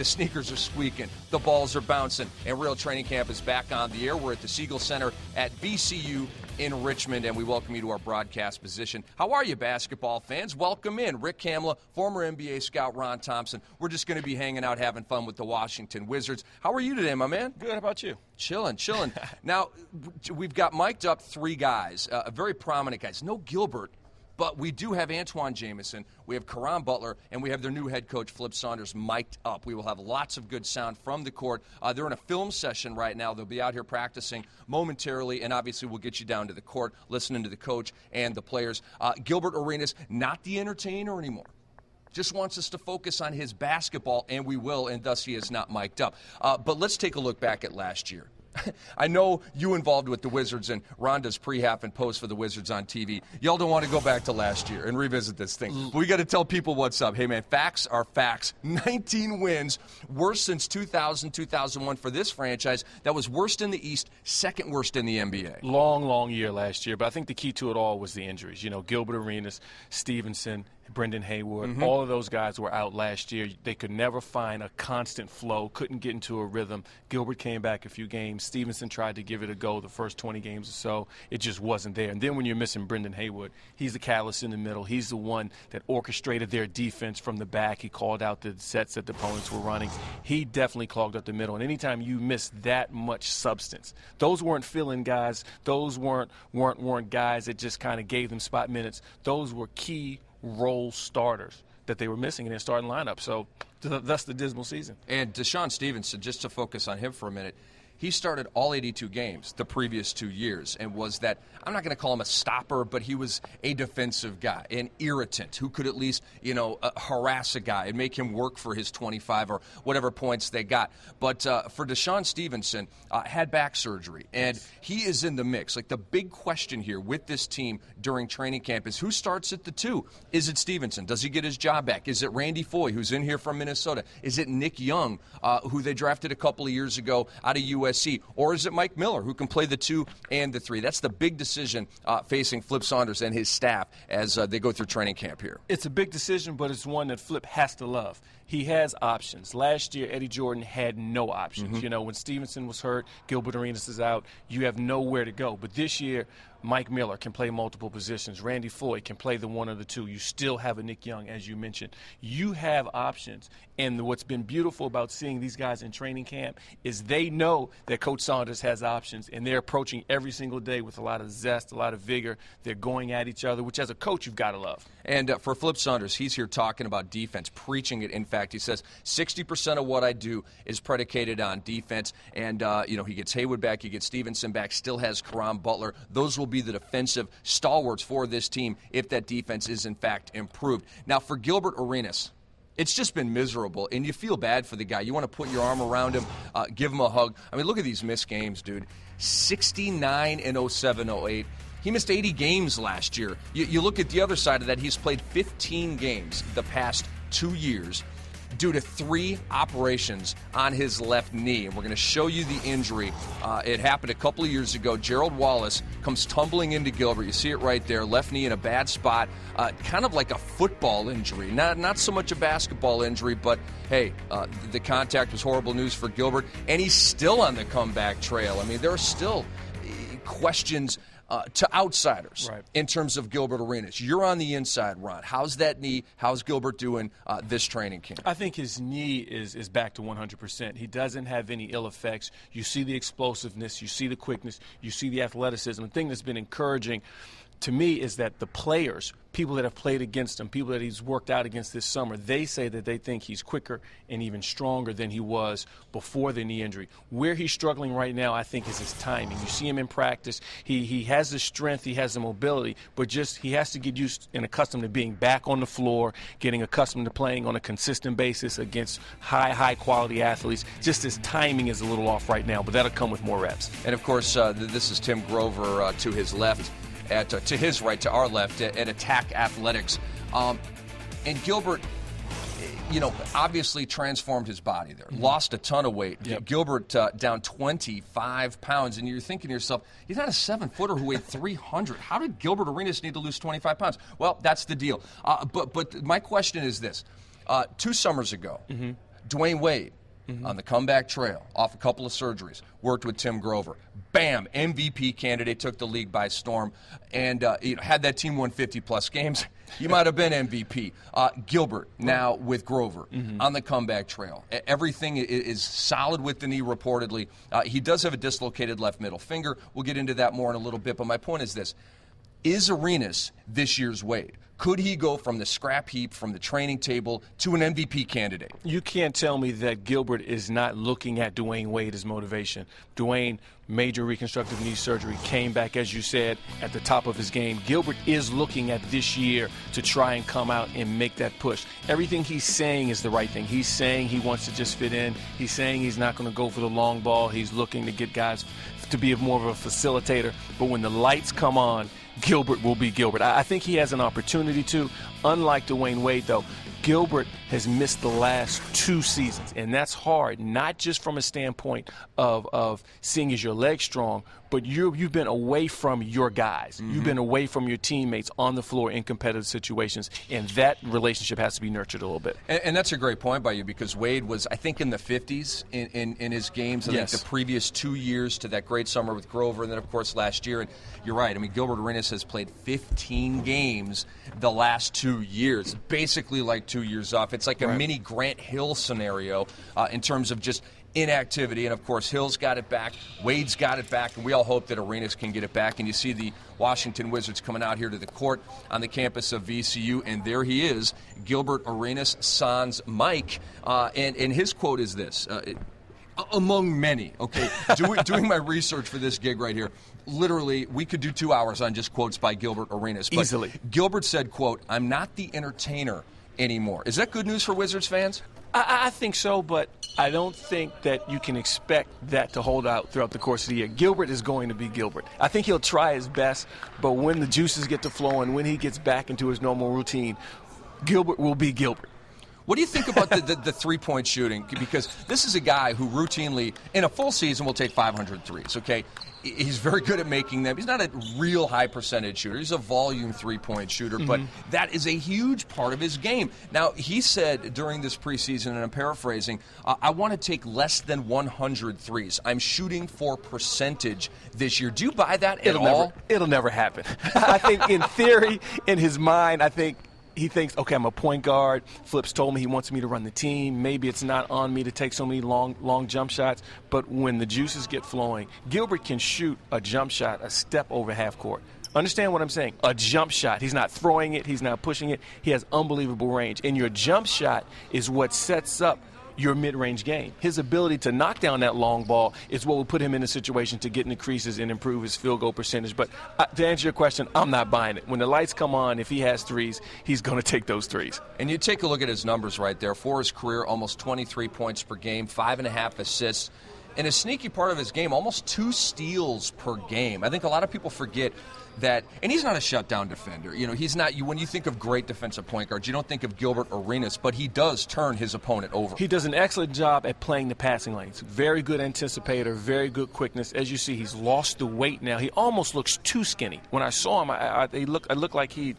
the sneakers are squeaking, the balls are bouncing, and real training camp is back on the air. We're at the Siegel Center at VCU in Richmond, and we welcome you to our broadcast position. How are you, basketball fans? Welcome in. Rick Kamla, former NBA scout Ron Thompson. We're just going to be hanging out, having fun with the Washington Wizards. How are you today, my man? Good. How about you? Chilling. Now, we've got mic'd up three guys, very prominent guys. No Gilbert, but we do have Antoine Jamison, we have Caron Butler, and we have their new head coach, Flip Saunders, mic'd up. We will have lots of good sound from the court. They're in a film session right now. They'll be out here practicing momentarily, and obviously we'll get you down to the court, listening to the coach and the players. Gilbert Arenas, not the entertainer anymore. Just wants us to focus on his basketball, and we will, and thus he is not mic'd up. But let's take a look back at last year. I know you involved with the Wizards, and Ron does pre-half and post for the Wizards on TV. Y'all don't want to go back to last year and revisit this thing. We got to tell people what's up. Hey, man, facts are facts. 19 wins, worst since 2000, 2001 for this franchise. That was worst in the East, second worst in the NBA. Long year last year, but I think the key to it all was the injuries. You know, Gilbert Arenas, Stevenson, Brendan Haywood, all of those guys were out last year. They could never find a constant flow, couldn't get into a rhythm. Gilbert came back a few games. Stevenson tried to give it a go the first 20 games or so. It just wasn't there. And then when you're missing Brendan Haywood, he's the catalyst in the middle. He's the one that orchestrated their defense from the back. He called out the sets that the opponents were running. He definitely clogged up the middle. And anytime you miss that much substance, those weren't fill-in guys. Those weren't guys that just kind of gave them spot minutes. Those were key role starters that they were missing in their starting lineup. So that's the dismal season. And Deshaun Stevenson, just to focus on him for a minute, he started all 82 games the previous 2 years and was that, I'm not going to call him a stopper, but he was a defensive guy, an irritant who could at least, harass a guy and make him work for his 25 or whatever points they got. But for Deshaun Stevenson, had back surgery, and he is in the mix. Like, the big question here with this team during training camp is who starts at the 2? Is it Stevenson? Does he get his job back? Is it Randy Foye, who's in here from Minnesota? Is it Nick Young, who they drafted a couple of years ago out of USC? Or is it Mike Miller, who can play the 2 and the 3? That's the big decision facing Flip Saunders and his staff as they go through training camp here. It's a big decision, but it's one that Flip has to love. He has options. Last year, Eddie Jordan had no options. When Stevenson was hurt, Gilbert Arenas is out, you have nowhere to go. But this year, Mike Miller can play multiple positions. Randy Foye can play the 1 or the 2. You still have a Nick Young, as you mentioned. You have options. And what's been beautiful about seeing these guys in training camp is they know that Coach Saunders has options, and they're approaching every single day with a lot of zest, a lot of vigor. They're going at each other, which as a coach you've got to love. And for Flip Saunders, he's here talking about defense, preaching it. In fact, he says 60% of what I do is predicated on defense. And, he gets Haywood back, he gets Stevenson back, still has Caron Butler. Those will be the defensive stalwarts for this team if that defense is, in fact, improved. Now, for Gilbert Arenas, it's just been miserable, and you feel bad for the guy. You want to put your arm around him, give him a hug. I mean, look at these missed games, dude. 69 in 07-08. He missed 80 games last year. You look at the other side of that, he's played 15 games the past 2 years due to 3 operations on his left knee. And we're going to show you the injury. It happened a couple of years ago. Gerald Wallace comes tumbling into Gilbert. You see it right there, left knee in a bad spot, kind of like a football injury. Not so much a basketball injury, but hey, the contact was horrible news for Gilbert, and he's still on the comeback trail. I mean, there are still questions to outsiders in terms of Gilbert Arenas. You're on the inside, Ron. How's that knee? How's Gilbert doing this training camp? I think his knee is back to 100%. He doesn't have any ill effects. You see the explosiveness. You see the quickness. You see the athleticism. The thing that's been encouraging to me is that the players, people that have played against him, people that he's worked out against this summer, they say that they think he's quicker and even stronger than he was before the knee injury. Where he's struggling right now, I think, is his timing. You see him in practice. He has the strength, he has the mobility, but just he has to get used and accustomed to being back on the floor, getting accustomed to playing on a consistent basis against high-quality athletes. Just his timing is a little off right now, but that'll come with more reps. And, of course, this is Tim Grover to his left. To his right, to our left, at Attack Athletics. And Gilbert, obviously transformed his body there. Lost a ton of weight. Yep. Gilbert down 25 pounds. And you're thinking to yourself, he's not a 7-footer who weighed 300. How did Gilbert Arenas need to lose 25 pounds? Well, that's the deal. But my question is this. 2 summers ago, Dwayne Wade, on the comeback trail, off a couple of surgeries, worked with Tim Grover. Bam, MVP candidate, took the league by storm, and had that team won 50-plus games, you might have been MVP. Gilbert, now with Grover, on the comeback trail. Everything is solid with the knee, reportedly. He does have a dislocated left middle finger. We'll get into that more in a little bit, but my point is this. Is Arenas this year's Wade? Could he go from the scrap heap, from the training table, to an MVP candidate? You can't tell me that Gilbert is not looking at Dwayne Wade as motivation. Dwayne, major reconstructive knee surgery, came back, as you said, at the top of his game. Gilbert is looking at this year to try and come out and make that push. Everything he's saying is the right thing. He's saying he wants to just fit in. He's saying he's not going to go for the long ball. He's looking to get guys to be more of a facilitator. But when the lights come on, Gilbert will be Gilbert. I think he has an opportunity to. Unlike Dwayne Wade, though, Gilbert has missed the last 2 seasons, and that's hard, not just from a standpoint of seeing as your leg strong, but you've been away from your guys. You've been away from your teammates on the floor in competitive situations, and that relationship has to be nurtured a little bit. And that's a great point by you, because Wade was, I think, in the 50s in his games. I think the previous 2 years to that great summer with Grover, and then, of course, last year. And you're right. I mean, Gilbert Arenas has played 15 games the last 2 years, basically like 2 years off. It's like a mini Grant Hill scenario in terms of just inactivity. And, of course, Hill's got it back, Wade's got it back, and we all hope that Arenas can get it back. And you see the Washington Wizards coming out here to the court on the campus of VCU, and there he is, Gilbert Arenas, sans Mike. And his quote is this, among many, okay, doing my research for this gig right here, literally, we could do 2 hours on just quotes by Gilbert Arenas. But easily. Gilbert said, quote, "I'm not the entertainer anymore." Is that good news for Wizards fans? I think so, but I don't think that you can expect that to hold out throughout the course of the year. Gilbert is going to be Gilbert. I think he'll try his best, but when the juices get to flowing, when he gets back into his normal routine, Gilbert will be Gilbert. What do you think about the three-point shooting? Because this is a guy who routinely, in a full season, will take 500 threes, okay? He's very good at making them. He's not a real high-percentage shooter. He's a volume three-point shooter, but that is a huge part of his game. Now, he said during this preseason, and I'm paraphrasing, I want to take less than 100 threes. I'm shooting for percentage this year. Do you buy that at all? It'll never happen. I think in theory, in his mind, I think he thinks, okay, I'm a point guard. Flip's told me he wants me to run the team. Maybe it's not on me to take so many long jump shots. But when the juices get flowing, Gilbert can shoot a jump shot a step over half court. Understand what I'm saying? A jump shot. He's not throwing it. He's not pushing it. He has unbelievable range. And your jump shot is what sets up your mid-range game. His ability to knock down that long ball is what will put him in a situation to get in the creases and improve his field goal percentage. But to answer your question, I'm not buying it. When the lights come on, if he has threes, he's going to take those threes. And you take a look at his numbers right there. For his career, almost 23 points per game, 5.5 assists. And a sneaky part of his game, almost 2 steals per game. I think a lot of people forget that, and he's not a shutdown defender. You know, he's not. When you think of great defensive point guards, you don't think of Gilbert Arenas, but he does turn his opponent over. He does an excellent job at playing the passing lanes. Very good anticipator, very good quickness. As you see, he's lost the weight now. He almost looks too skinny. When I saw him, I looked like he'd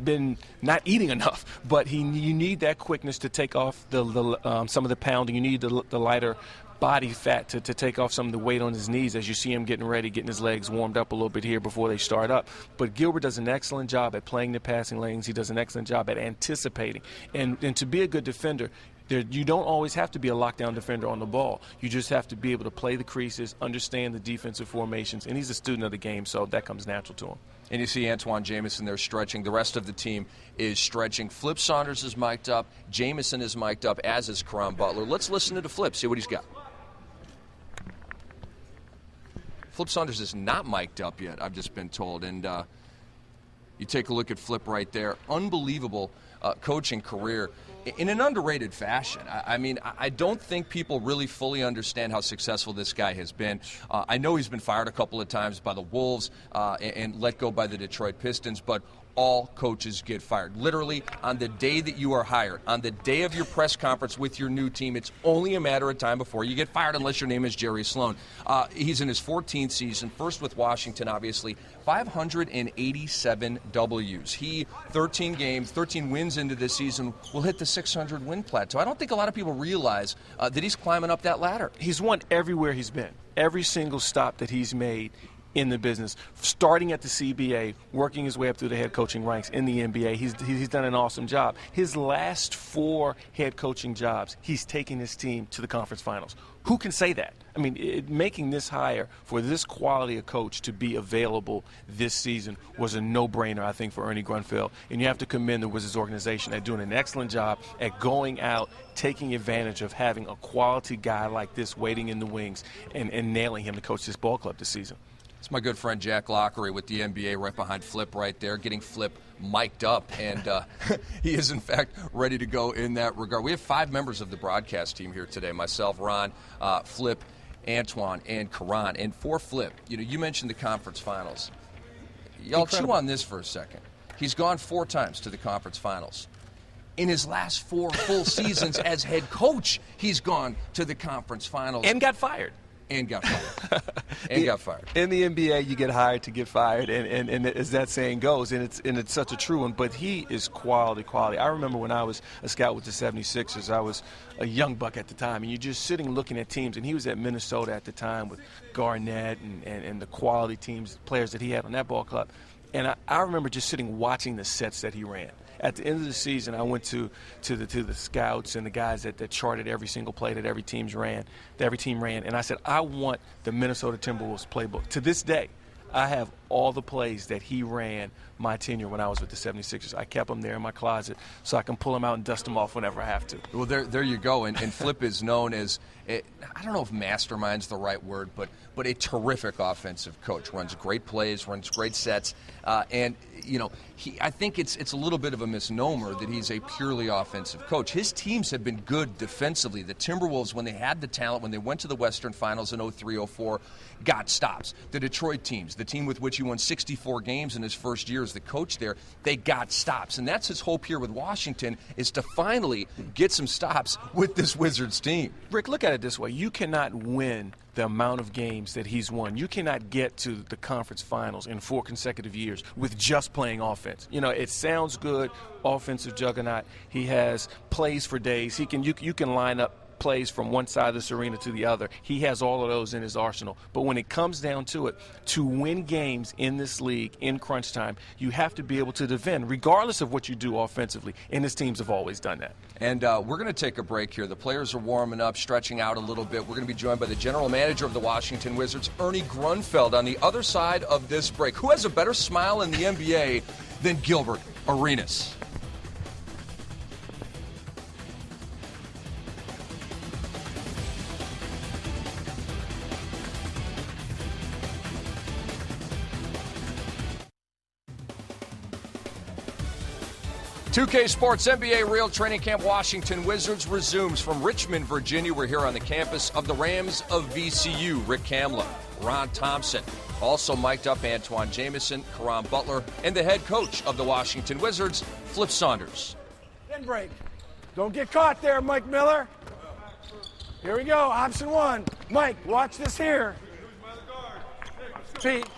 been not eating enough, but you need that quickness to take off some of the pounding. You need the lighter body fat to take off some of the weight on his knees as you see him getting ready, getting his legs warmed up a little bit here before they start up. But Gilbert does an excellent job at playing the passing lanes. He does an excellent job at anticipating. And to be a good defender, you don't always have to be a lockdown defender on the ball. You just have to be able to play the creases, understand the defensive formations, and he's a student of the game, so that comes natural to him. And you see Antoine Jamison there stretching. The rest of the team is stretching. Flip Saunders is mic'd up. Jamison is mic'd up, as is Caron Butler. Let's listen to Flip, see what he's got. Flip Saunders is not mic'd up yet, I've just been told. And you take a look at Flip right there. Unbelievable coaching career in an underrated fashion. I mean, I don't think people really fully understand how successful this guy has been. I know he's been fired a couple of times by the Wolves and let go by the Detroit Pistons, but all coaches get fired. Literally, on the day that you are hired, on the day of your press conference with your new team, it's only a matter of time before you get fired, unless your name is Jerry Sloan. He's in his 14th season, first with Washington, obviously, 587 W's. He, 13 wins into this season, will hit the 600-win plateau. I don't think a lot of people realize that he's climbing up that ladder. He's won everywhere he's been. Every single stop that he's made in the business, starting at the CBA, working his way up through the head coaching ranks in the NBA. He's done an awesome job. His last 4 head coaching jobs, he's taken his team to the conference finals. Who can say that? I mean, making this hire for this quality of coach to be available this season was a no-brainer, I think, for Ernie Grunfeld. And you have to commend the Wizards organization at doing an excellent job at going out, taking advantage of having a quality guy like this waiting in the wings and nailing him to coach this ball club this season. It's my good friend Jack Lockery with the NBA right behind Flip right there, getting Flip mic'd up, and he is, in fact, ready to go in that regard. We have 5 members of the broadcast team here today, myself, Ron, Flip, Antoine, and Karan. And for Flip, you mentioned the conference finals. Y'all chew on this for a second. He's gone 4 times to the conference finals. In his last 4 full seasons as head coach, he's gone to the conference finals. And got fired. And got fired. Got fired. In the NBA, you get hired to get fired, and as that saying goes, and it's such a true one. But he is quality. I remember when I was a scout with the 76ers, I was a young buck at the time, and you're just sitting looking at teams, and he was at Minnesota at the time with Garnett and the quality players that he had on that ball club. And I remember just sitting watching the sets that he ran. At the end of the season, I went to the scouts and the guys that charted every single play that every team ran, and I said, I want the Minnesota Timberwolves playbook. To this day, I have all the plays that he ran my tenure when I was with the 76ers. I kept them there in my closet so I can pull them out and dust them off whenever I have to. Well, there you go. And Flip is known as, I don't know if mastermind's the right word, but a terrific offensive coach. Runs great plays, runs great sets, and I think it's a little bit of a misnomer that he's a purely offensive coach. His teams have been good defensively. The Timberwolves, when they had the talent, when they went to the Western Finals in 03-04, got stops. The Detroit teams, the team with which he won 64 games in his first year as the coach there, they got stops. And that's his hope here with Washington, is to finally get some stops with this Wizards team. Rick, look at it this way. You cannot win the amount of games that he's won. You cannot get to the conference finals in 4 consecutive years with just playing offense. It sounds good, offensive juggernaut. He has plays for days. You can line up plays from one side of this arena to the other. He has all of those in his arsenal. But when it comes down to it, to win games in this league in crunch time, you have to be able to defend, regardless of what you do offensively. And his teams have always done that. And we're going to take a break here. The players are warming up, stretching out a little bit. We're going to be joined by the general manager of the Washington Wizards, Ernie Grunfeld, on the other side of this break. Who has a better smile in the NBA than Gilbert Arenas? $2K Sports NBA Real Training Camp Washington Wizards resumes from Richmond, Virginia. We're here on the campus of the Rams of VCU. Rick Kamla, Ron Thompson, also mic'd up Antoine Jamison, Karan Butler, and the head coach of the Washington Wizards, Flip Saunders. In break. Don't get caught there, Mike Miller. Here we go, option 1. Mike, watch this here. Pete,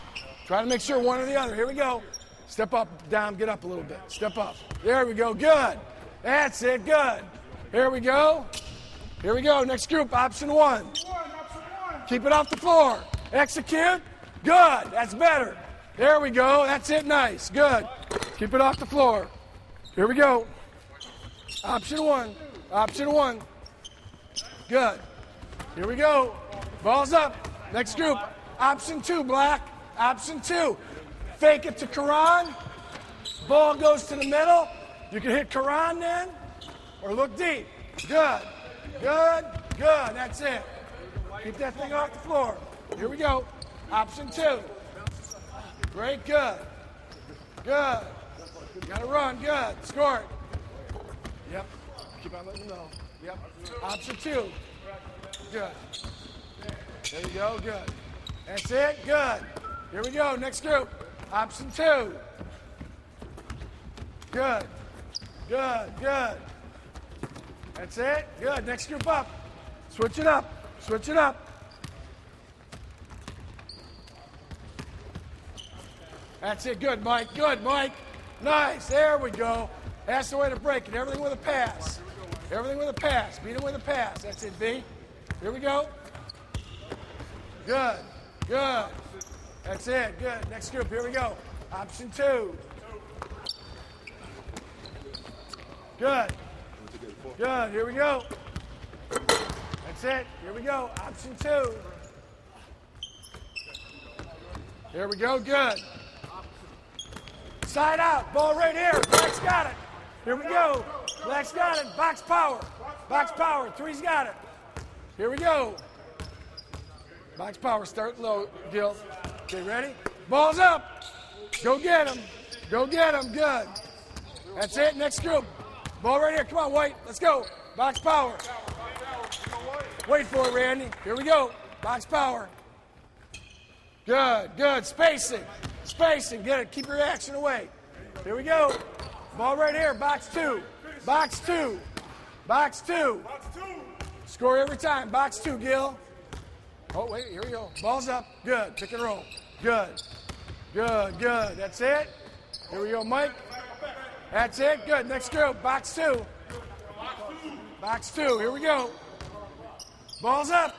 try to make sure one or the other. Here we go. Step up, down, get up a little bit. Step up. There we go, good. That's it, good. Here we go. Here we go, next group, option 1. Keep it off the floor. Execute, good, that's better. There we go, that's it, nice, good. Keep it off the floor. Here we go. Option 1, option 1. Good. Here we go. Ball's up. Next group, option 2, Black. Option 2. Fake it to Karan. Ball goes to the middle. You can hit Karan then, or look deep. Good, good, good. That's it. Keep that thing off the floor. Here we go. Option 2. Great, good. Good. Gotta run, good. Score it. Yep. Keep on letting them know. Yep. Option 2. Good. There you go, good. That's it, good. Here we go, next group. Option 2. Good. Good, good. That's it. Good. Next group up. Switch it up. Switch it up. That's it. Good, Mike. Good, Mike. Nice. There we go. That's the way to break it. Everything with a pass. Everything with a pass. Beat him with a pass. That's it, B. Here we go. Good. Good. That's it. Good. Next group. Here we go. Option 2. Good. Good. Here we go. That's it. Here we go. Option 2. Here we go. Good. Side out. Ball right here. Black's got it. Here we go. Black's got it. Box power. Box power. 3's got it. Here we go. Box power. Start low, Gil. Okay, ready? Ball's up. Go get him. Go get him. Good. That's it. Next group. Ball right here. Come on, White. Let's go. Box power. Wait for it, Randy. Here we go. Box power. Good, good. Spacing. Spacing. Get it. Keep your action away. Here we go. Ball right here. Box 2. Box 2. Box 2. Score every time. Box 2, Gil. Oh, wait. Here we go. Ball's up. Good. Pick and roll. Good. Good, good. That's it. Here we go, Mike. That's it. Good. Next group. Box 2. Box 2. Here we go. Ball's up.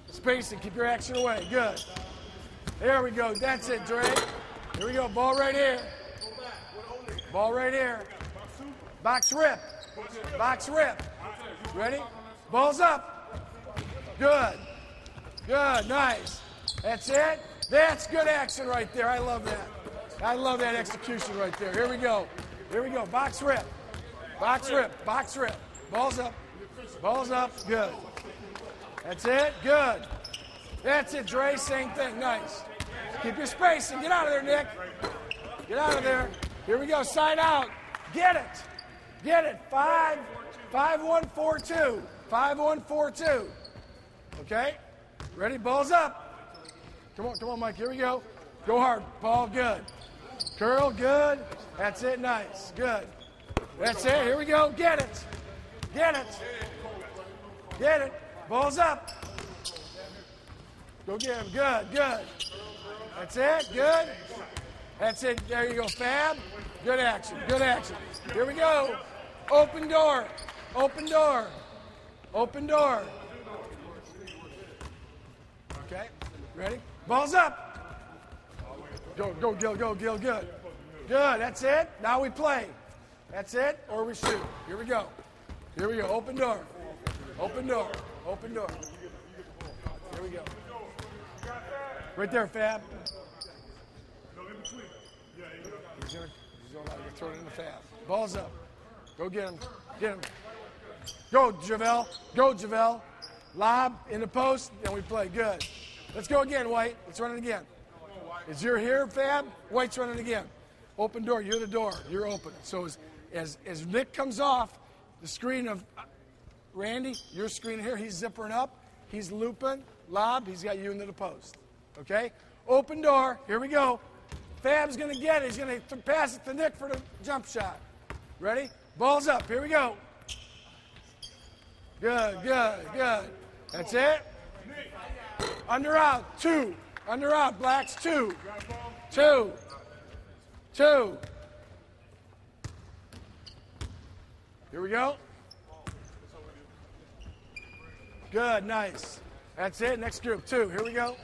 Spacing. Keep your action away. Good. There we go. That's it, Dre. Here we go. Ball right here. Ball right here. Box rip. Box rip. Ready? Ball's up. Good. Good. Nice. That's it. That's good action right there. I love that. I love that execution right there. Here we go. Here we go. Box rip. Box rip. Box rip. Ball's up. Ball's up. Good. That's it. Good. That's it, Dre. Same thing. Nice. Keep your spacing. Get out of there, Nick. Get out of there. Here we go. Side out. Get it. Get it. 5, 5, 1, 4, 2. 5, 1, 4, 2. Okay? Ready? Ball's up. Come on, Mike. Here we go. Go hard. Ball, good. Curl, good. That's it. Nice. Good. That's it. Here we go. Get it. Get it. Get it. Ball's up. Go get him. Good, good. That's it. Good. That's it. There you go, Fab. Good action. Good action. Here we go. Open door. Open door. Open door. Okay. Ready? Ball's up. Go, go, Gil, go, Gil. Good. Good. That's it. Now we play. That's it. Or we shoot. Here we go. Here we go. Open door. Open door. Open door. Here we go. Right there, Fab. He's going to throw it in the Fab. Ball's up. Go get him. Get him. Go, Javel. Go, Javel. Lob in the post, and we play. Good. Let's go again, White. Let's run it again. Is you're here, Fab? White's running again. Open door. You're the door. You're open. So as Nick comes off the screen of Randy, your screen here, he's zippering up. He's looping. Lob. He's got you into the post. Okay? Open door. Here we go. Fab's going to get it. He's going to pass it to Nick for the jump shot. Ready? Ball's up. Here we go. Good, good, good. That's it. Under out. 2. Under out. Blacks 2. 2. 2. Here we go. Good, nice. That's it. Next group, 2. Here we go.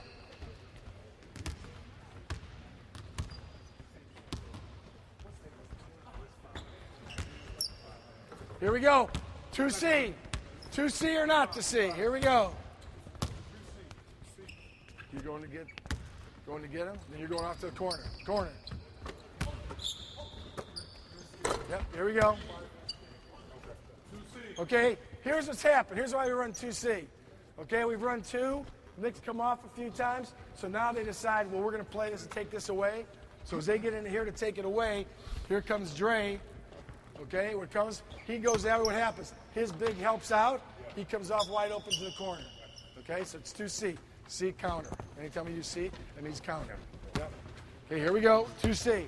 Here we go. 2C. 2C or not to C. Here we go. You're going to get him, then you're going off to the corner. Corner. Yep, here we go. Okay, here's what's happened. Here's why we run 2C. Okay, we've run 2. Nick's come off a few times. So now they decide, well, we're going to play this and take this away. So as they get in here to take it away, here comes Dre. Okay, when it comes, he goes that way. What happens? His big helps out. He comes off wide open to the corner. Okay, so it's 2C. C counter. Anytime you use C, that means counter. Yep. Okay, here we go. 2C.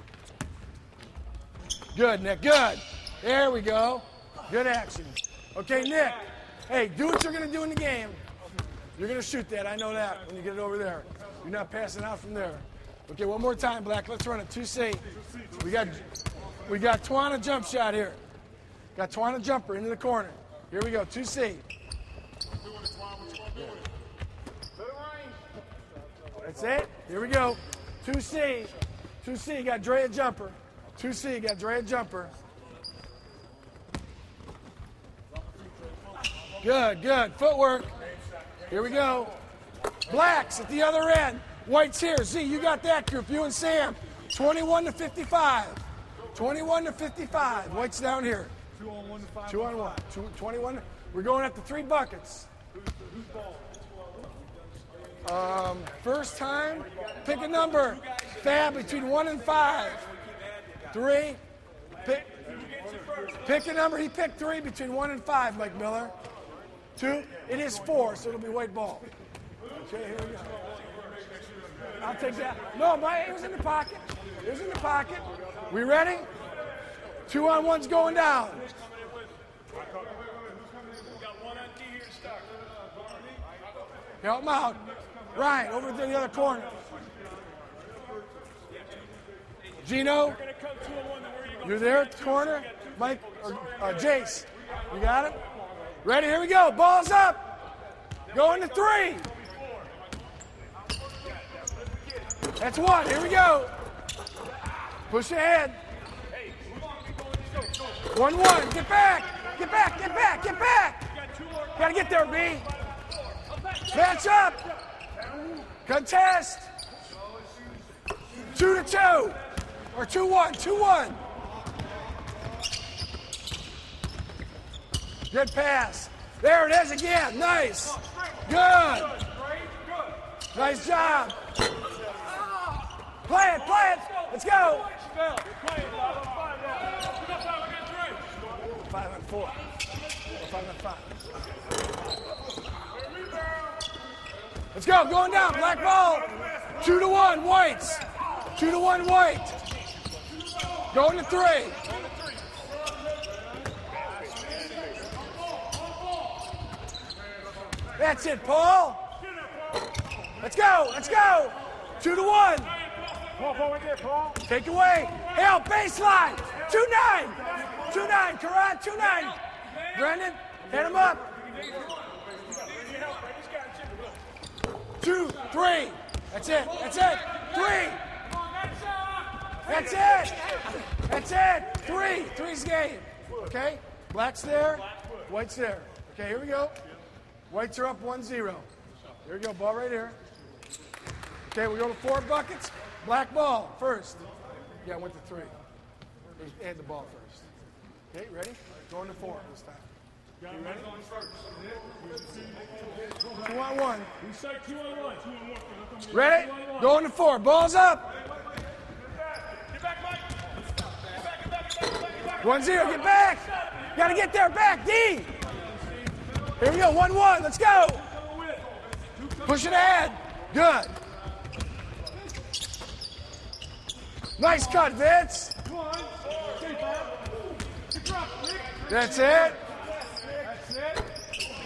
Good, Nick, good. There we go. Good action. Okay, Nick. Hey, do what you're going to do in the game. You're going to shoot that. I know that when you get it over there. You're not passing out from there. Okay, one more time, Black. Let's run it. 2C. We got Twana jump shot here. Got Twana jumper into the corner. Here we go. 2C. That's it. Here we go. 2C. 2C. Got Drea jumper. 2C. Got Drea jumper. Good, good. Footwork. Here we go. Blacks at the other end. White's here. Z, you got that group. You and Sam. 21 to 55. 21 to 55. White's down here. 2 on 1 to 5. 2 on 1. 21. We're going at the 3 buckets. Who's ball? First time. Pick a number. Fab between 1 and 5. 3. Pick a number. He picked 3 between 1 and 5, Mike Miller. 2. It is 4, so it'll be white ball. Okay, here we go. I'll take that. No, it was in the pocket. It was in the pocket. We ready? 2 on 1's going down. Help him out. Ryan, over to the other corner. Gino, you're there, corner. Mike, or Jace, you got it? Ready, here we go. Ball's up. Going to 3. That's 1. Here we go. Push ahead. 1-1. Get back. Get back. Get back. Get back. Got to get there, B. Match up. Contest. 2-2. Or 2-1. 2-1. Good pass. There it is again. Nice. Good. Nice job. Play it. Play it. Let's go. 5 on 4. 5 on 5. Let's go. Going down. Black ball. 2-1. Whites. 2-1 white. Going to 3. That's it, Paul. Let's go. Let's go. 2-1. Paul, right there, Paul. Take away. Help, baseline. 2-9. 2-9. Karan, 2-9. Brendan, hit him up. 2, 3. That's it. That's it. 3. That's it. That's it. 3. 3's game. Okay? Black's there. White's there. Okay, here we go. Whites are up 1-0. Here we go. Ball right here. Okay, we go to 4 buckets. Black ball first. Yeah, I went to 3. Add the ball first. Okay, ready? Going to 4 this time. You ready? 2 on 1. We say 2 on 1. 2 on 1. Ready? Going to 4. Ball's up. Get back, Mike. Get back. 1-0. Get back. Got to get there. Back. D. Here we go. 1-1. Let's go. Push it ahead. Good. Nice cut, Vince. That's it.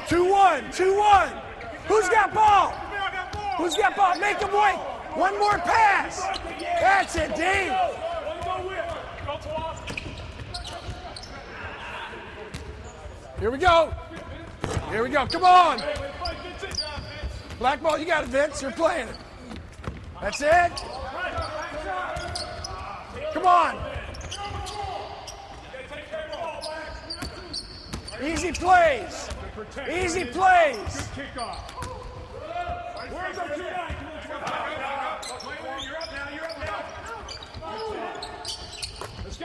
2-1. 2-1. Who's got ball? Who's got ball? Make him wait. One more pass. That's it, D. Here we go. Here we go. Come on. Black ball, you got it, Vince. You're playing it. That's it. Come on. Easy plays. Easy plays.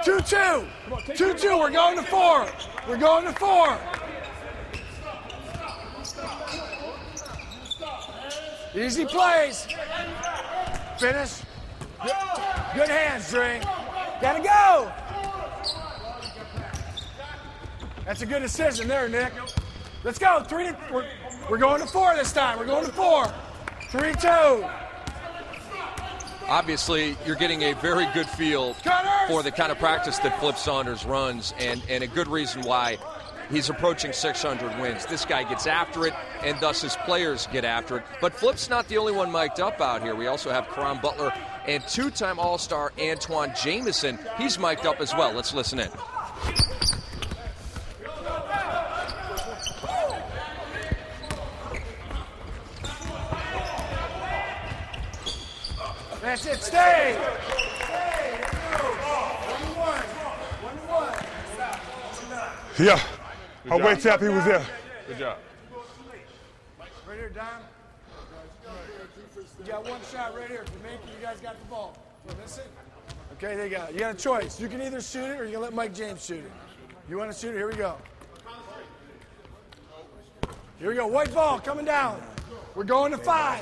2-2. 2-2. We're going to 4. We're going to 4. Easy plays. Finish. Good hands, Dre. Gotta go. That's a good decision there, Nick. Let's go. We're going to 4 this time. We're going to 4. 3-2. Obviously, you're getting a very good feel for the kind of practice that Flip Saunders runs, and a good reason why he's approaching 600 wins. This guy gets after it, and thus his players get after it. But Flip's not the only one mic'd up out here. We also have Karan Butler and two-time All-Star Antoine Jamison. He's mic'd up as well. Let's listen in. That's it. Stay. Yeah. I'll wait till he was there. Good job. Right here, Don. You got one shot right here. If you make it, you guys got the ball. Miss it? Okay, there you go. You got a choice. You can either shoot it or you can let Mike James shoot it. You want to shoot it? Here we go. Here we go. White ball coming down. We're going to 5.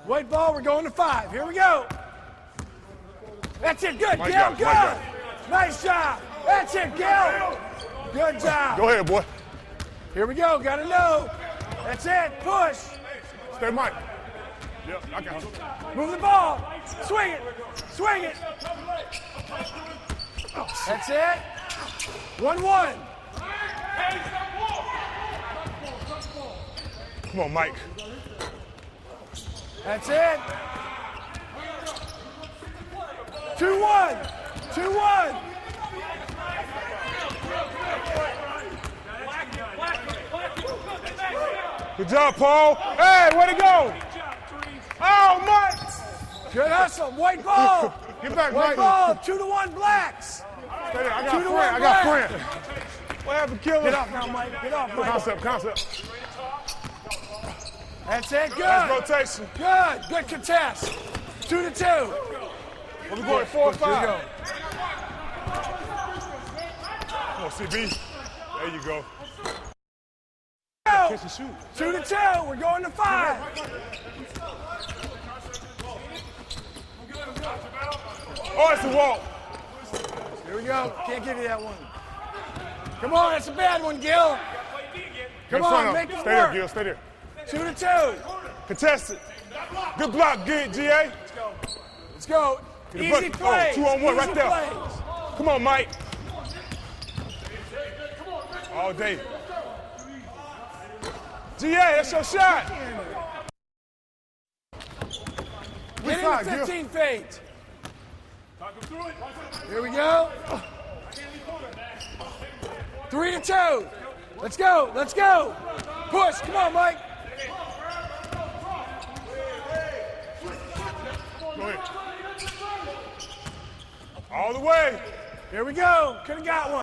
White ball, we're going to 5. Here we go. That's it. Good, Gil. Good. Nice job. That's it, Gil. Good job. Go ahead, boy. Here we go. Got to know. That's it. Push. Stay, Mike. Yep, I got you. Move the ball. Swing it. Swing it. That's it. 1-1. Come on, Mike. That's it. 2-1. 2-1. Good job, Paul. Hey, way to go. Oh, Mike. Good hustle. White ball. Get back, White Mike. ball. 2-1 Blacks. Stay there. I got 2-1 a friend. I got a Blacks. friend. What happened, Killer? Get off now, Mike. Get off, Mike. Concept. That's it. Good. Nice rotation. Good. Good contest. 2-2. We're going 4 or 5. Here we go. Come on, CB. There you go. Go. Catch and shoot. 2-2. We're going to 5. Oh, it's a walk. Here we go. Can't give you that one. Come on. That's a bad one, Gil. Come on. Make it Stay there, work. Gil. Stay there. 2-2. Contested. Good block, good, GA. Let's go. Get a Easy bucket. plays. 2-on-1 right Easy there. plays. Come on, Mike. All day. GA, that's your shot. Get in side, the Gil? 15 fades. Here we go. 3-2. Let's go. Let's go. Push. Come on, Mike. Go ahead. All the way. Here we go. Could have got one.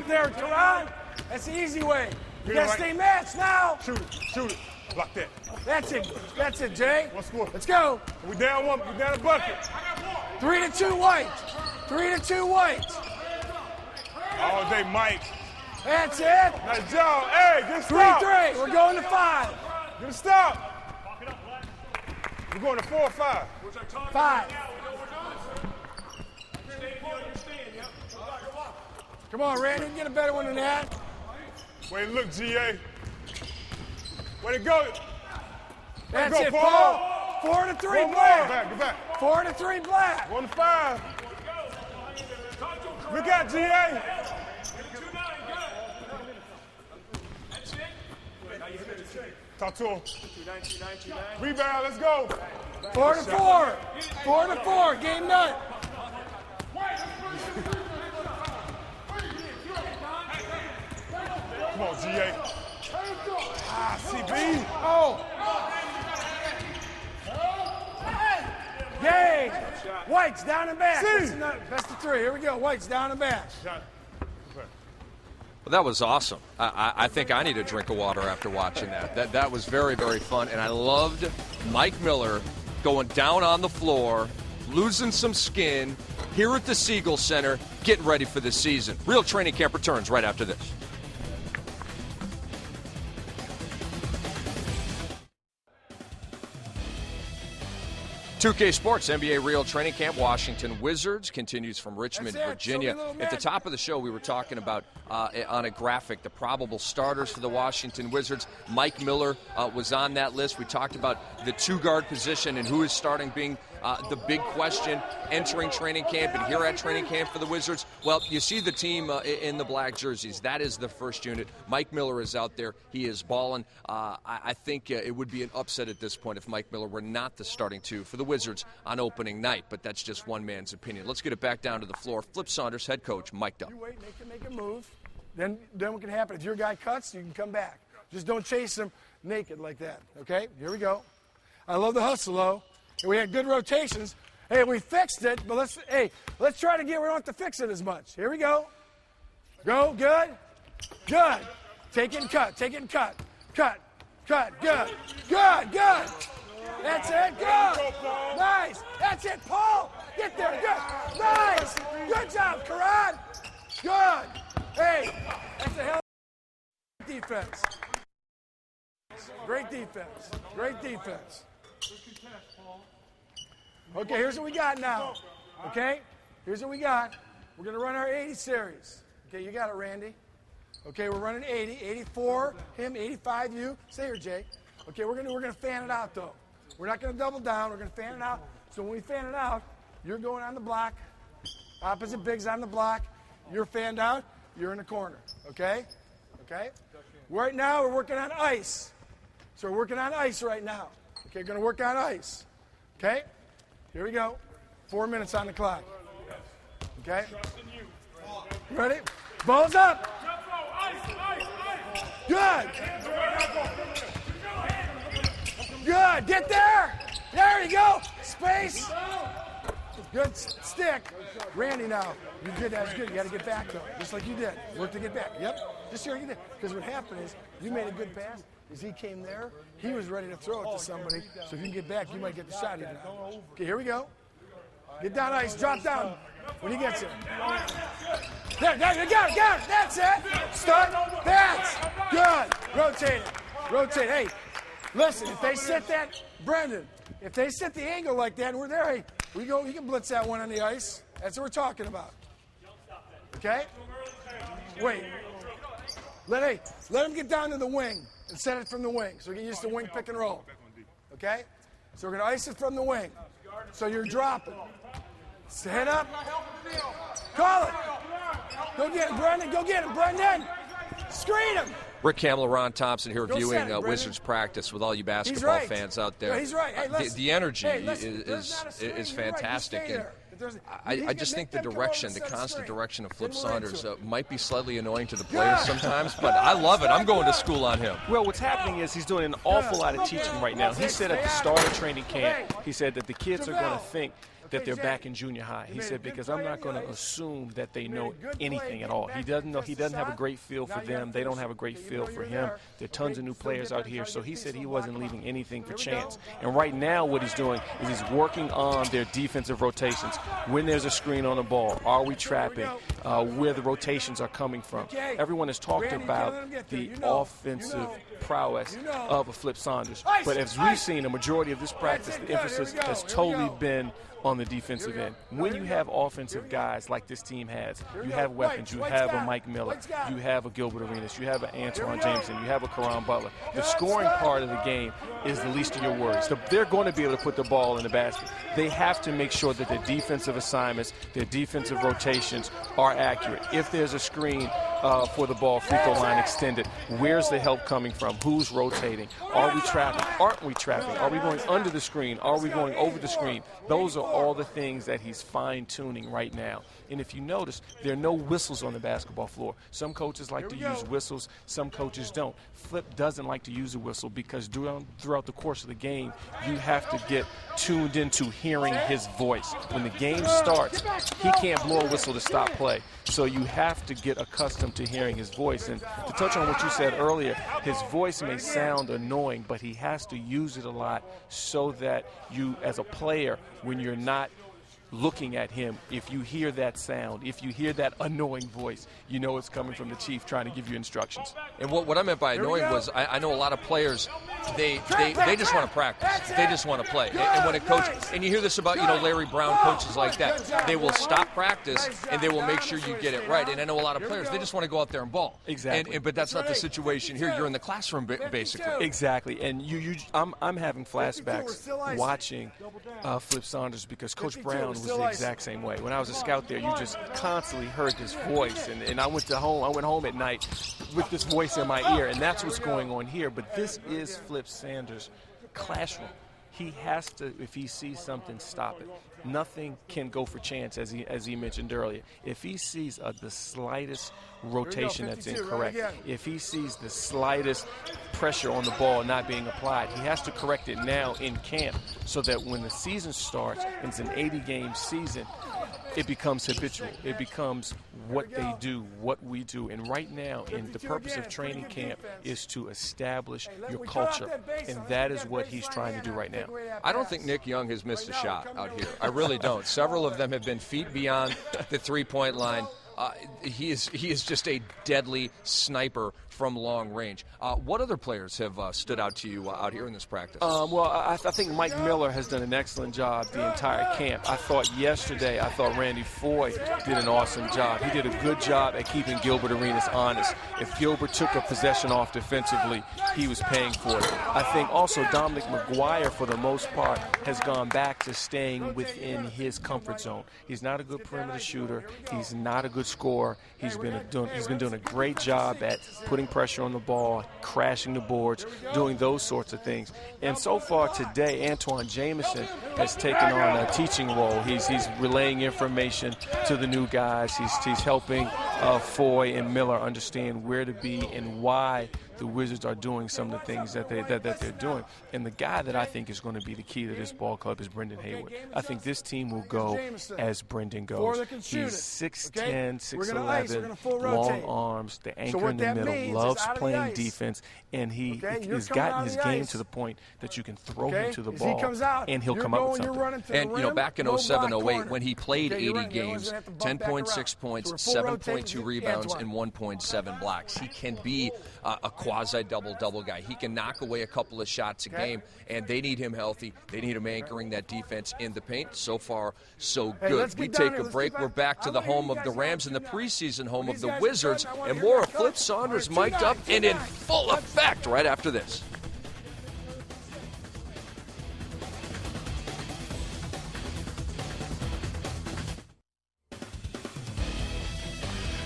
There, Karan. That's the easy way. You Get it gotta right. stay matched now. Shoot it. Shoot it. Block that. That's it. That's it, Jay. One score. Let's go. We down one. We down a bucket. 3-2 White. 3-2 White. All day, Mike. That's it. Nice job. Hey, good stop. 3-3. We're going to 5. Good stop. We're going to 4 or 5. 5. Come on, Randy. Get a better one than that. Way to look, GA. Way to go. That's go, it, Paul. Paul. 4-3 One more. Black. Get back. 4-3 Black. 1 to 5. Look out, GA. Talk to him. Rebound, let's go. 4-4. 4-4. Game done. Come on, GA. Ah, CB. Oh. Game. White's down and back. See. That's enough. Best of 3. Here we go. White's down and back. Well, that was awesome. I think I need a drink of water after watching that. That was very, very fun, and I loved Mike Miller going down on the floor, losing some skin here at the Siegel Center, getting ready for the season. Real Training Camp returns right after this. $2K Sports, NBA Real Training Camp, Washington Wizards continues from Richmond, That's it. Virginia. Show me a little At the magic. top of the show, we were talking about on a graphic, the probable starters for the Washington Wizards. Mike Miller was on that list. We talked about the two-guard position and who is starting being the big question entering training camp and here at training camp for the Wizards. Well, you see the team in the black jerseys. That is the first unit. Mike Miller is out there. He is balling. I think it would be an upset at this point if Mike Miller were not the starting two for the Wizards on opening night, but that's just one man's opinion. Let's get it back down to the floor. Flip Saunders, head coach, mic'd up. You wait, make a move. Then what can happen? If your guy cuts, you can come back. Just don't chase him naked like that, okay? Here we go. I love the hustle, though. And we had good rotations. Hey, we fixed it, but let's try to we don't have to fix it as much. Here we go. Go, good. Good. Take it and cut. Take it and cut. Cut. Cut. Good. Good. Good. That's it. Good. Nice. That's it, Paul. Get there. Good. Nice. Good job, Karan. Good. Hey, that's a hell of a defense. Great defense. Great defense. Okay, here's what we got now. Okay? Here's what we got. We're going to run our 80 series. Okay, you got it, Randy. Okay, we're running 80. 84, him, 85, you. Stay here, Jake. Okay, we're gonna fan it out, though. We're not going to double down. We're going to fan it out. So when we fan it out, you're going on the block. Opposite big's on the block. You're fanned out. You're in the corner. Okay? Okay? Right now, we're working on ice. So we're working on ice right now. Okay, going to work on ice. Okay? Here we go. 4 minutes on the clock. Okay? Ready? Balls up. Good. Good. Get there. There you go. Space. Good stick. Randy now. You did that. That's good. You got to get back, though. Just like you did. Work to get back. Yep. Just here you did. Because what happened is you made a good pass. As he came there, he was ready to throw it to somebody. So if you can get back, you might get the shot even now. Okay, here we go. Get down ice. Drop down when he gets it. There, you got it. That's it. Start. That's good. Rotate it. Rotate. Hey, listen, if they set that, Brendan, if they set the angle like that and we're there, hey, we can blitz that one on the ice. That's what we're talking about. Okay? Wait. Let him get down to the wing and set it from the wing. So we get used to wing pick and roll. Okay? So we're going to ice it from the wing. So you're dropping. Head up. Call it. Go get him, Brendan. Go get him, Brendan. Screen him. Rick Hamill, Ron Thompson here viewing Wizards practice with all you basketball fans out there. Yeah, he's right. Hey, the energy is fantastic. And I just think the direction, the constant direction of Flip Saunders might be slightly annoying to the players sometimes, but I love it. I'm going to school on him. Well, what's happening is he's doing an awful lot of teaching right now. He said at the start of training camp, he said that the kids are going to think that they're back in junior high. He said, because I'm not going to assume that they know anything at all. He doesn't know. He doesn't have a great feel for them. They don't have a great feel for him. There are tons of new players out here. So he said he wasn't leaving anything for chance. And right now what he's doing is he's working on their defensive rotations. When there's a screen on the ball, are we trapping? Where the rotations are coming from. Everyone has talked about the offensive prowess of a Flip Saunders. But as we've seen, a majority of this practice, the emphasis has totally been on the defensive end. When you have offensive guys like this team has, you have weapons. You have a Mike Miller. You have a Gilbert Arenas. You have an Antoine Jameson. You have a Karan Butler. The scoring part of the game is the least of your worries. They're going to be able to put the ball in the basket. They have to make sure that their defensive assignments, their defensive rotations are accurate. If there's a screen for the ball, free throw line extended, where's the help coming from? Who's rotating? Are we trapping? Aren't we trapping? Are we going under the screen? Are we going over the screen? Those are all the things that he's fine-tuning right now. And if you notice, there are no whistles on the basketball floor. Some coaches like to use whistles. Some coaches don't. Flip doesn't like to use a whistle because throughout the course of the game, you have to get tuned into hearing his voice. When the game starts, he can't blow a whistle to stop play. So you have to get accustomed to hearing his voice. And to touch on what you said earlier, his voice may sound annoying, but he has to use it a lot so that you, as a player, when you're not looking at him, if you hear that sound, if you hear that annoying voice, you know it's coming from the chief trying to give you instructions. And what I meant by annoying was I know a lot of players, they just want to practice. They just want to play. And when a coach, and you hear this about, Larry Brown, coaches like that, they will stop practice, and they will make sure you get it right. And I know a lot of players, they just want to go out there and ball. Exactly. But that's not the situation here. You're in the classroom, basically. Exactly. And I'm having flashbacks watching Flip Saunders because Coach Brown was the exact same way. When I was a scout there, you just constantly heard this voice. And I went home at night with this voice in my ear, and that's what's going on here. But this is Flip Saunders' classroom. He has to, if he sees something, stop it. Nothing can go for chance, as he mentioned earlier. If he sees the slightest rotation that's incorrect, if he sees the slightest pressure on the ball not being applied, he has to correct it now in camp so that when the season starts, and it's an 80-game season, it becomes habitual. It becomes what they do, what we do. And right now, the purpose of training camp is to establish your culture. And that is what he's trying to do right now. I don't think Nick Young has missed a shot out here. I really don't. Several of them have been feet beyond the three-point line. He is just a deadly sniper from long range. What other players have stood out to you out here in this practice? I think Mike Miller has done an excellent job the entire camp. I thought Randy Foy did an awesome job. He did a good job at keeping Gilbert Arenas honest. If Gilbert took a possession off defensively, he was paying for it. I think also Dominic McGuire, for the most part, has gone back to staying within his comfort zone. He's not a good perimeter shooter. He's not a good scorer. He's been doing a great job at putting pressure on the ball, crashing the boards, doing those sorts of things. And so far today, Antoine Jamison has taken on a teaching role. He's relaying information to the new guys. He's helping Foy and Miller understand where to be and why the Wizards are doing some of the things that they're doing. And the guy that I think is going to be the key to this ball club is Brendan Haywood. I think this team will go as Brendan goes. He's 6'10", 6'11", long arms, the anchor in the middle, loves playing defense, and he has gotten his game to the point that you can throw him to the ball, and he'll come up with something. And, back in 07-08, when he played 80 games, 10.6 points, 7.2 rebounds, and 1.7 blocks. He can be a quasi-double-double guy. He can knock away a couple of shots a game, and they need him healthy. They need him anchoring that defense in the paint. So far, so good. We take a break. We're back to the home of the Rams and the preseason home of the Wizards, and more of Flip Saunders mic'd up and in full effect right after this.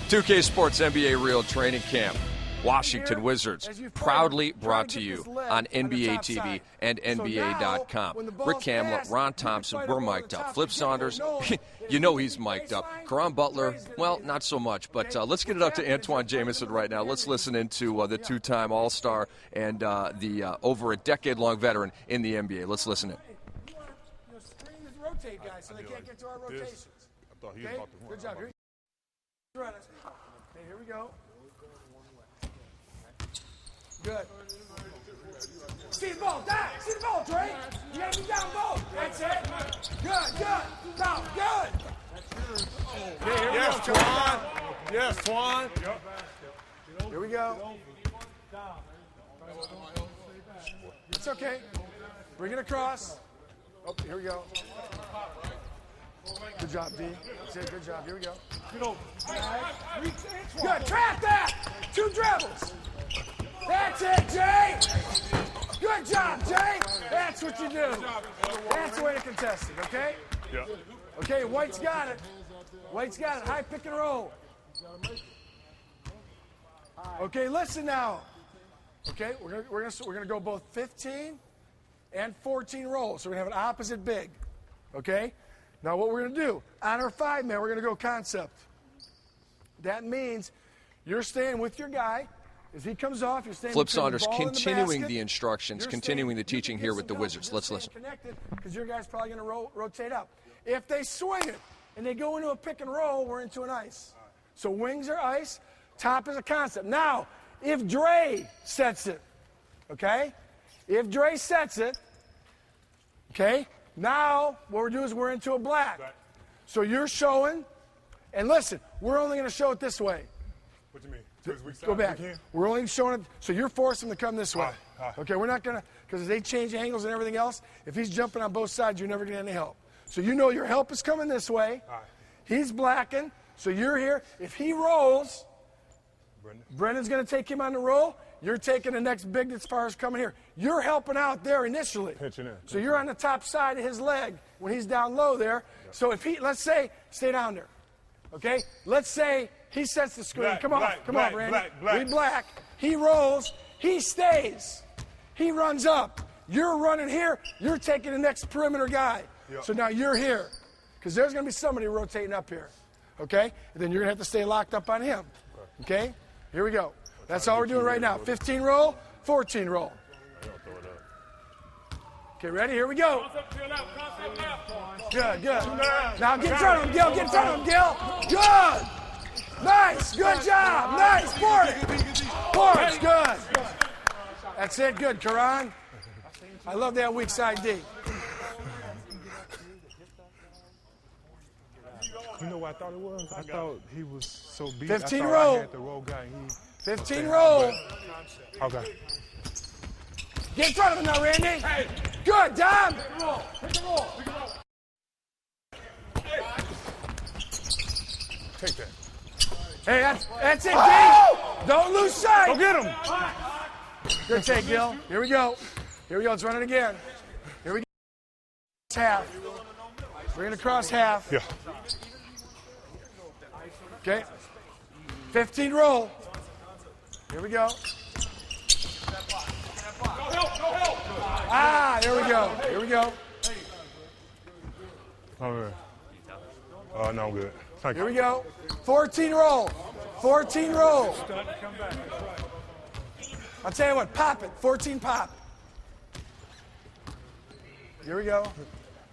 $2K Sports NBA Real Training Camp. Washington Wizards, proudly brought to you on NBA TV and NBA.com. Rick Kamla, Ron Thompson, we're mic'd up. Flip Saunders, you know he's mic'd up. Caron Butler, well, not so much. But let's get it up to Antoine Jamison right now. Let's listen into the two-time All-Star and the over a decade-long veteran in the NBA. Let's listen in. Screens rotate, guys, so they can't get to our rotations. I thought he was about to run. Good job. Okay, here we go. Good. See the ball, down. See the ball, Dre. You gotta be down both. That's it. Good. Down. Good. Okay, Yes, Twan. Yes, Twan. Here we go. It's okay. Bring it across. Oh, here we go. Good job, D. That's it. Good job. Here we go. Good. Trap that. 2 dribbles. That's it, Jay. Good job, Jay. That's what you do. That's the way to contest it, okay? Yeah. Okay, White's got it. High pick and roll. Okay, listen now. Okay, we're gonna go both 15 and 14 rolls. So we're gonna have an opposite big. Okay? Now what we're gonna do, on our 5-man, we're gonna go concept. That means you're staying with your guy. As he comes off, you're staying. Flip Saunders the continuing the instructions, continuing the teaching here with the Wizards. Let's listen. Because your guy's probably going to rotate up. If they swing it and they go into a pick and roll, we're into an ice. So wings are ice, top is a concept. Now, if Dre sets it, okay? If Dre sets it, okay? Now what we're doing is we're into a black. So you're showing, and listen, we're only going to show it this way. What do you mean? Go back. We're only showing it, so you're forcing him to come this way. Okay, we're not going to, because they change angles and everything else, if he's jumping on both sides, you're never going to get any help. So you know your help is coming this way, He's blacking, so you're here. If he rolls, Brendan's going to take him on the roll. You're taking the next big as far as coming here. You're helping out there initially. Pitching in. So you're on the top side of his leg when he's down low there. So if he, let's say, stay down there. Okay? Let's say he sets the screen. Black, come on, black, come black, on, Randy. black, black. We black. He rolls. He stays. He runs up. You're running here. You're taking the next perimeter guy. Yep. So now you're here. Because there's going to be somebody rotating up here. Okay? And then you're going to have to stay locked up on him. Okay? Here we go. That's all we're doing right now. 15 roll, 14 roll. Okay, ready? Here we go. Good, good. Now get in front of him, Gil. Get in front of him, Gil. Good. Nice. Good job. Nice. Boards. Good. That's it. Good, Karan. I love that weak side D. You know what I thought it was? I thought he was so beat. 15 I thought roll. I had the roll guy. 15 roll. Okay. Get in front of him now, Randy. Good, Dom. Take that. Hey, that's it, D. Don't lose sight. Go get him. Good take, Gil. Here we go. Here we go. Let's run it again. Here we go. Half. We're going to cross half. Yeah. Okay. 15 roll. Here we go. Ah, here we go. Here we go. All right. Oh, no, I'm good. Thank you. Here we go. 14 roll. 14 roll. I'll tell you what, pop it. 14 pop. Here we go.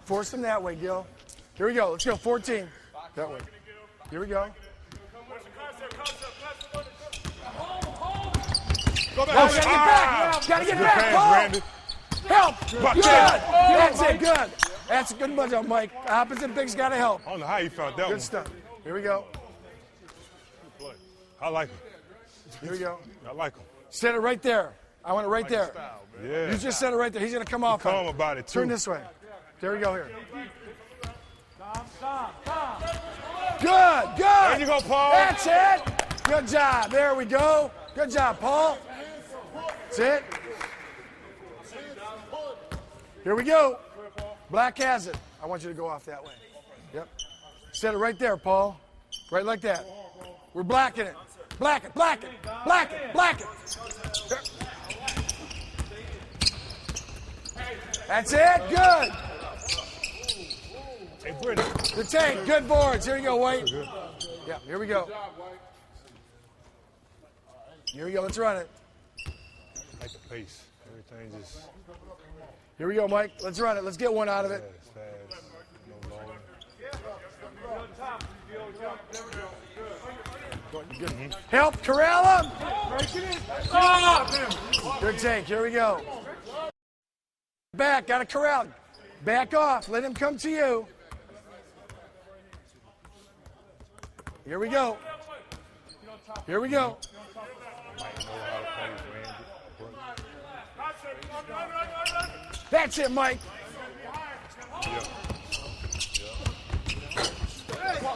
Force them that way, Gil. Here we go. Let's go. 14. That way. Here we go. Go back. Oh, gotta get back. Gotta get back. Randy. Help. Good. that. That's it. Good. That's a good bunch up, Mike. Opposite big's got to help. I don't know how you found that one. Good stuff. Here we go. I like him. Here we go. I like him. Set it right there. I want it right there. Yeah. You just set it right there. He's going to come off. Calm about it, too. Turn this way. There we go here. Good. Good. There you go, Paul. That's it. Good job. There we go. Good job, Paul. That's it. Here we go. Black has it. I want you to go off that way. Yep. Set it right there, Paul. Right like that. We're blacking it. Black it, black it, black it, black it. That's it. Good. Hey, Brittany. Good take. Good boards. Here you go, White. Yeah, here we go. Here we go. Let's run it. I like the pace. Everything just Here we go, Mike. Let's run it. Let's get one out of it. fast. No long. Help, corral him. Good take. Here we go. Back. Got to corral. Back off. Let him come to you. Here we go. Here we go. That's it, Mike.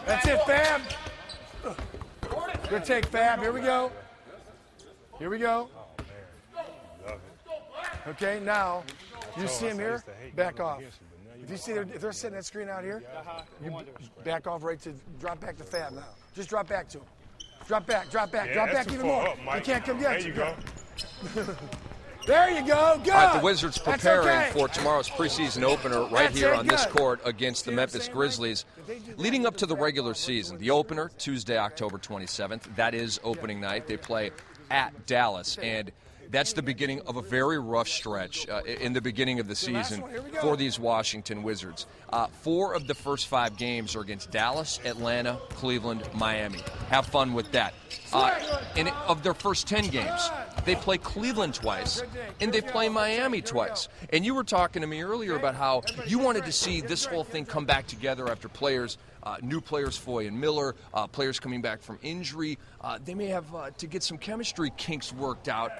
That's it, Fab. Good take, Fab. Here we go. Here we go. Okay, now you see him here. Back off. If you see if they're setting that screen out here, you back off right to drop back to Fab now. Just drop back to him. Drop back, drop back, Yeah, drop that's back too even far more. up, Mike. He can't come get There you. you go. There you go. Good. All right, the Wizards That's preparing okay. for tomorrow's preseason opener right That's here it, on this good. court against the See what I'm Memphis saying, Grizzlies. Mike? Leading up to the regular season, the opener, Tuesday, October 27th, that is opening night. They play at Dallas, and that's the beginning of a very rough stretch in the beginning of the season for these Washington Wizards. 4 of the first 5 games are against Dallas, Atlanta, Cleveland, Miami. Have fun with that. And of their first 10 games, they play Cleveland twice, and they play Miami twice. And you were talking to me earlier about how you wanted to see this whole thing come back together after players, new players, Foy and Miller, players coming back from injury. They may have to get some chemistry kinks worked out.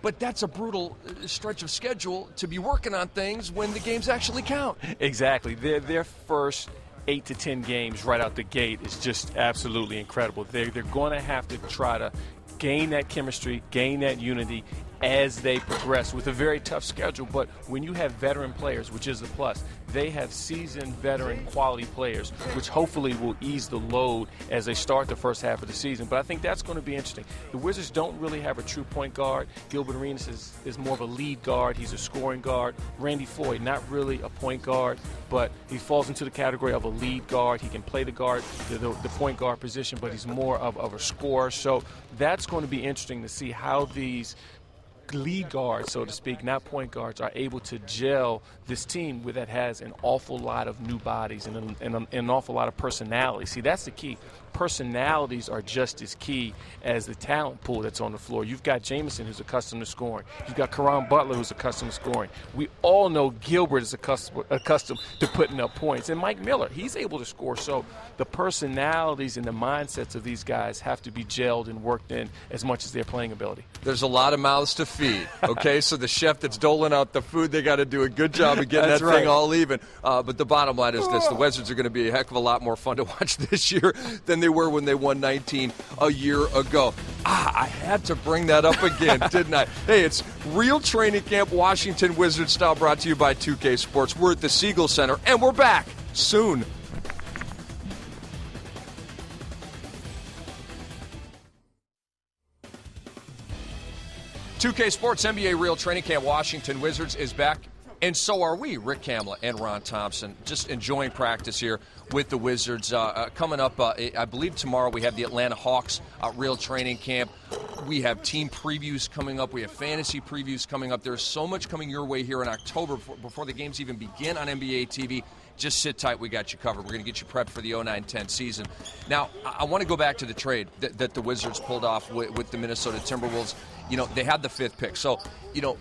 But that's a brutal stretch of schedule to be working on things when the games actually count. Exactly. Their first 8 to 10 games right out the gate is just absolutely incredible. They're going to have to try to gain that chemistry, gain that unity as they progress with a very tough schedule. But when you have veteran players, which is a plus, they have seasoned veteran quality players, which hopefully will ease the load as they start the first half of the season. But I think that's going to be interesting. The Wizards don't really have a true point guard. Gilbert Arenas is more of a lead guard. He's a scoring guard. Randy Floyd, not really a point guard, but he falls into the category of a lead guard. He can play the point guard position, but he's more of a scorer. So that's going to be interesting to see how these lead guards, so to speak, not point guards, are able to gel this team that has an awful lot of new bodies and an awful lot of personality. See, that's the key. Personalities are just as key as the talent pool that's on the floor. You've got Jamison, who's accustomed to scoring. You've got Caron Butler, who's accustomed to scoring. We all know Gilbert is accustomed to putting up points. And Mike Miller, he's able to score. So the personalities and the mindsets of these guys have to be gelled and worked in as much as their playing ability. There's a lot of mouths to feed, okay? So the chef that's doling out the food, they got to do a good job of getting thing all even. But the bottom line is this. The Wizards are going to be a heck of a lot more fun to watch this year than they were when they won 19 a year ago. I had to bring that up again, didn't I? Hey, it's Real Training Camp Washington Wizards style, brought to you by 2K Sports. We're at the Siegel Center, and we're back soon. "2K Sports" NBA Real Training Camp Washington Wizards is back, and so are we. Rick Kamla and Ron Thompson just enjoying practice here with the Wizards. Coming up, I believe tomorrow we have the Atlanta Hawks Real Training Camp. We have team previews coming up. We have fantasy previews coming up. There's so much coming your way here in October before the games even begin on NBA TV. Just sit tight. We got you covered. We're going to get you prepped for the 09-10 season. Now, I want to go back to the trade that the Wizards pulled off with the Minnesota Timberwolves. You know, they had the 5th pick. So, you know,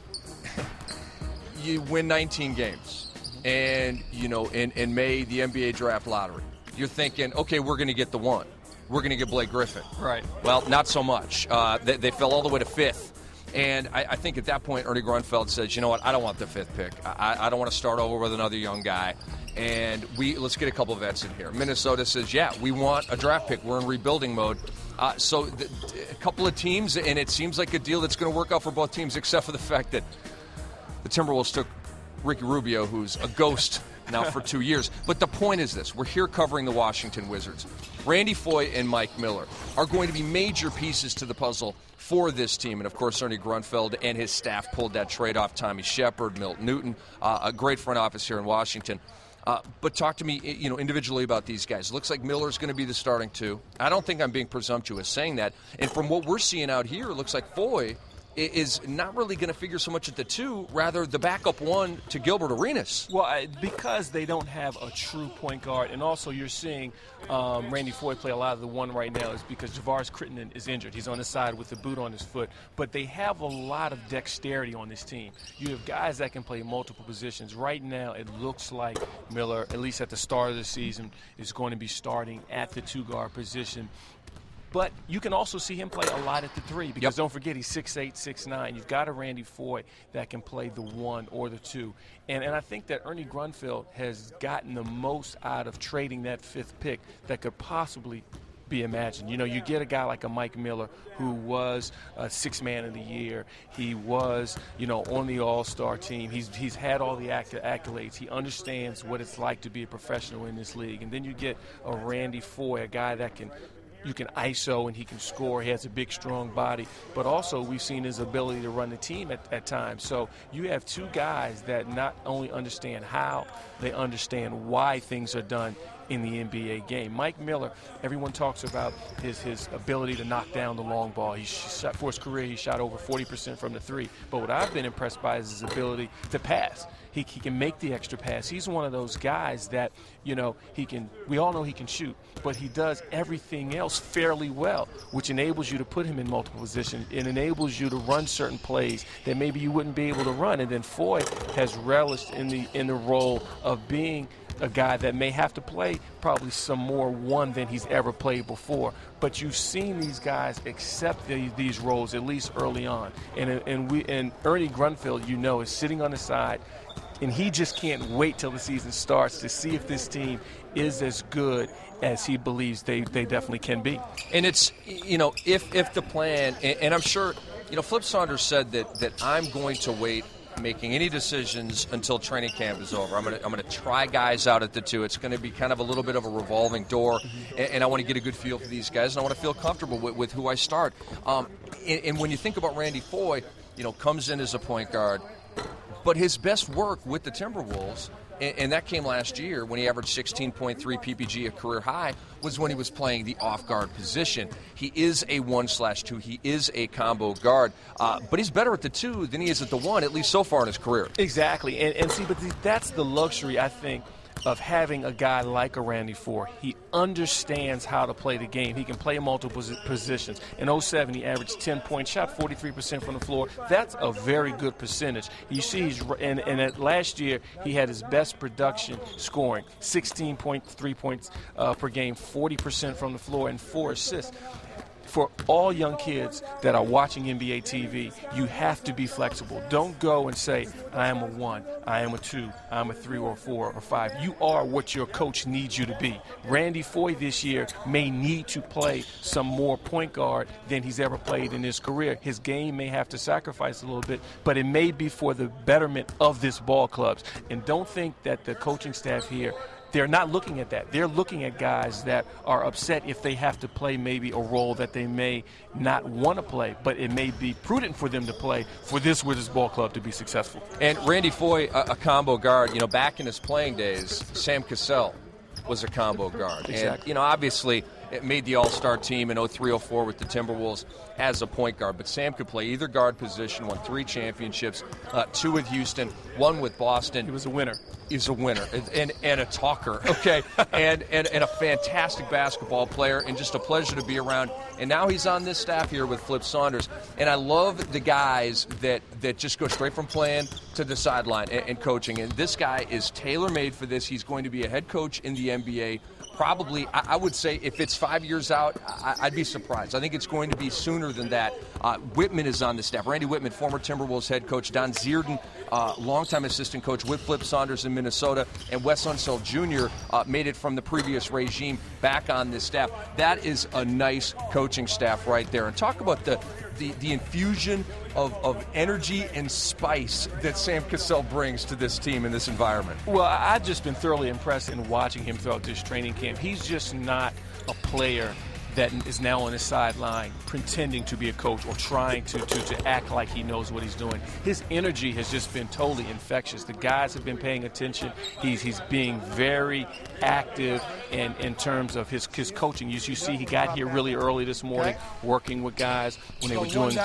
you win 19 games. And, you know, in May, the NBA draft lottery. You're thinking, okay, we're going to get the 1. We're going to get Blake Griffin. Right. Well, not so much. They fell all the way to 5th. And I think at that point, Ernie Grunfeld says, you know what, I don't want the 5th pick. I don't want to start over with another young guy. And let's get a couple of vets in here. Minnesota says, yeah, we want a draft pick. We're in rebuilding mode. So a couple of teams, and it seems like a deal that's going to work out for both teams, except for the fact that the Timberwolves took Ricky Rubio, who's a ghost now for 2 years. But the point is this. We're here covering the Washington Wizards. Randy Foye and Mike Miller are going to be major pieces to the puzzle for this team. And, of course, Ernie Grunfeld and his staff pulled that trade off. Tommy Shepard, Milt Newton, a great front office here in Washington. But talk to me, you know, individually about these guys. It looks like Miller's going to be the starting 2. I don't think I'm being presumptuous saying that. And from what we're seeing out here, it looks like Foye is not really going to figure so much at the 2, rather the backup 1 to Gilbert Arenas. Well, because they don't have a true point guard, and also you're seeing Randy Foye play a lot of the 1 right now, is because Javaris Crittenton is injured. He's on the side with the boot on his foot. But they have a lot of dexterity on this team. You have guys that can play multiple positions. Right now, it looks like Miller, at least at the start of the season, is going to be starting at the 2-guard position. But you can also see him play a lot at the 3 because don't forget he's 6'8", 6'9". You've got a Randy Foye that can play the 1 or the 2. And I think that Ernie Grunfeld has gotten the most out of trading that 5th pick that could possibly be imagined. You know, you get a guy like a Mike Miller who was a 6th man of the year. He was, you know, on the All-Star team. He's had all the accolades. He understands what it's like to be a professional in this league. And then you get a Randy Foye, a guy that you can ISO and he can score. He has a big, strong body. But also we've seen his ability to run the team at times. So you have 2 guys that not only understand how, they understand why things are done in the NBA game. Mike Miller, everyone talks about his ability to knock down the long ball. He shot, for his career, he shot over 40% from the 3. But what I've been impressed by is his ability to pass. He can make the extra pass. He's one of those guys that, you know, we all know he can shoot, but he does everything else fairly well, which enables you to put him in multiple positions. It enables you to run certain plays that maybe you wouldn't be able to run. And then Foye has relished in the role of being a guy that may have to play probably some more 1 than he's ever played before. But you've seen these guys accept these roles, at least early on. And Ernie Grunfeld, you know, is sitting on the side and he just can't wait till the season starts to see if this team is as good as he believes they definitely can be. And it's, if the plan, and I'm sure, Flip Saunders said that I'm going to wait making any decisions until training camp is over. I'm going to try guys out at the 2. It's going to be kind of a little bit of a revolving door, and I want to get a good feel for these guys, and I want to feel comfortable with who I start. And when you think about Randy Foye, comes in as a point guard, but his best work with the Timberwolves, and that came last year when he averaged 16.3 PPG, a career high, was when he was playing the off-guard position. He is a 1/2. He is a combo guard, but he's better at the 2 than he is at the 1, at least so far in his career. Exactly, and see, but that's the luxury, I think, of having a guy like a Randy Foye. He understands how to play the game. He can play in multiple positions. In 2007, he averaged 10 points, shot 43% from the floor. That's a very good percentage. You see, last year, he had his best production scoring, 16.3 points per game, 40% from the floor, and 4 assists. For all young kids that are watching NBA TV, you have to be flexible. Don't go and say, I am a 1, I am a 2, I am a 3 or 4 or 5. You are what your coach needs you to be. Randy Foye this year may need to play some more point guard than he's ever played in his career. His game may have to sacrifice a little bit, but it may be for the betterment of this ball clubs. And don't think that the coaching staff here, they're not looking at that. They're looking at guys that are upset if they have to play maybe a role that they may not want to play, but it may be prudent for them to play for this Wizards ball club to be successful. And Randy Foye, a combo guard, back in his playing days, Sam Cassell was a combo guard. Exactly. And, obviously, it made the All-Star team in 03-04 with the Timberwolves as a point guard. But Sam could play either guard position, won 3 championships, 2 with Houston, 1 with Boston. He was a winner. He's a winner and a talker, okay, and a fantastic basketball player, and just a pleasure to be around. And now he's on this staff here with Flip Saunders. And I love the guys that just go straight from playing to the sideline and coaching. And this guy is tailor-made for this. He's going to be a head coach in the NBA. Probably, I would say, if it's 5 years out, I'd be surprised. I think it's going to be sooner than that. Whitman is on the staff. Randy Whitman, former Timberwolves head coach. Don Zierden, longtime assistant coach with Flip Saunders in Minnesota. And Wes Unseld Jr. Made it from the previous regime back on this staff. That is a nice coaching staff right there. And talk about the infusion of energy and spice that Sam Cassell brings to this team in this environment. Well, I've just been thoroughly impressed in watching him throughout this training camp. He's just not a player that is now on the sideline pretending to be a coach or trying to act like he knows what he's doing. His energy has just been totally infectious. The guys have been paying attention. He's being very active in terms of his coaching. You see, he got here really early this morning working with guys when they were doing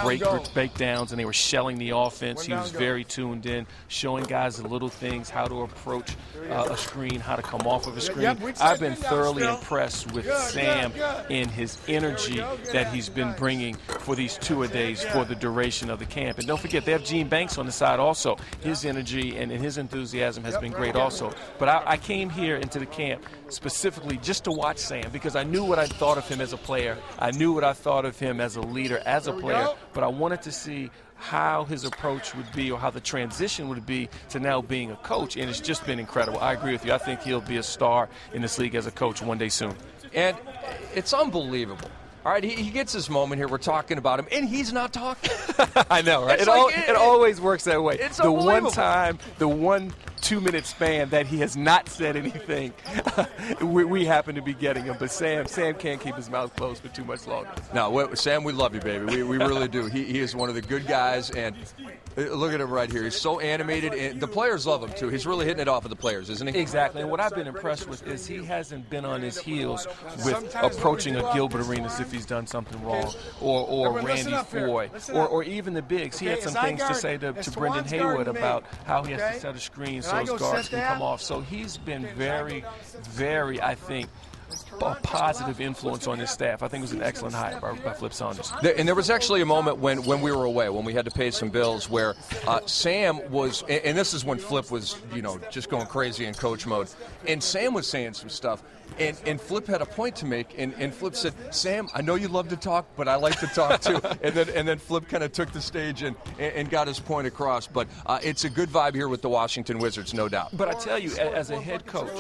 breakdowns and they were shelling the offense. He was very tuned in, showing guys the little things, how to approach a screen, how to come off of a screen. I've been thoroughly impressed with Sam in his energy that he's been bringing for these two-a-days for the duration of the camp. And don't forget, they have Gene Banks on the side also. His energy and his enthusiasm has been great also. But I came here into the camp specifically just to watch Sam because I knew what I thought of him as a player. I knew what I thought of him as a leader, as a player. But I wanted to see how his approach would be or how the transition would be to now being a coach, and it's just been incredible. I agree with you. I think he'll be a star in this league as a coach one day soon. And it's unbelievable. All right, he gets his moment here. We're talking about him, and he's not talking. I know, right? It always works that way. It's the one time, the 1 2-minute span that he has not said anything, we happen to be getting him. But Sam can't keep his mouth closed for too much longer. No, Sam, we love you, baby. We really do. He is one of the good guys, and look at him right here. He's so animated, and the players love him, too. He's really hitting it off with the players, isn't he? Exactly, and what I've been impressed with is he hasn't been on his heels with approaching a Gilbert Arenas if he's done something wrong, or Randy Foye, or even the bigs. He had some things to say to Brendan Haywood about how he has to set a screen so his guards can come off. So he's been very, very, I think, a positive influence on his staff. I think it was an excellent hire by Flip Saunders. And there was actually a moment when we were away, when we had to pay some bills, where Sam was, and this is when Flip was, just going crazy in coach mode, and Sam was saying some stuff, and Flip had a point to make, and Flip said, Sam, I know you love to talk, but I like to talk too. and then Flip kind of took the stage and got his point across. But it's a good vibe here with the Washington Wizards, no doubt. But I tell you, as a head coach,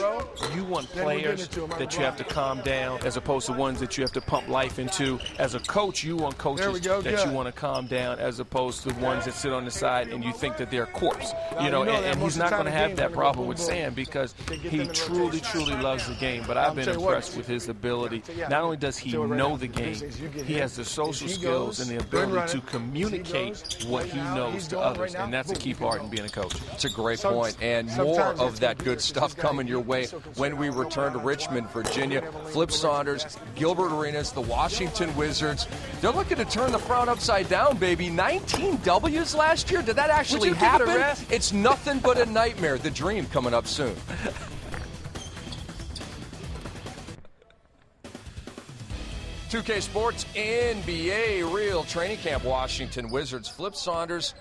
you want players that you have to calm down as opposed to ones that you have to pump life into. As a coach, you want coaches that you want to calm down as opposed to ones that sit on the side and you think that they're a corpse. And he's not going to have that problem with Sam because he truly, truly loves the game. But I've been impressed with his ability. Not only does he know the game, he has the social skills and the ability to communicate what he knows to others, and that's a key part in being a coach. It's a great point, and more of that good stuff coming your way when we return to Richmond, Virginia. Flip Saunders, Gilbert Arenas, the Washington Wizards. They're looking to turn the frown upside down, baby. 19 W's last year? Did that actually happen? It's nothing but a nightmare. The dream coming up soon. 2K Sports, NBA, real training camp, Washington Wizards. Flip Saunders,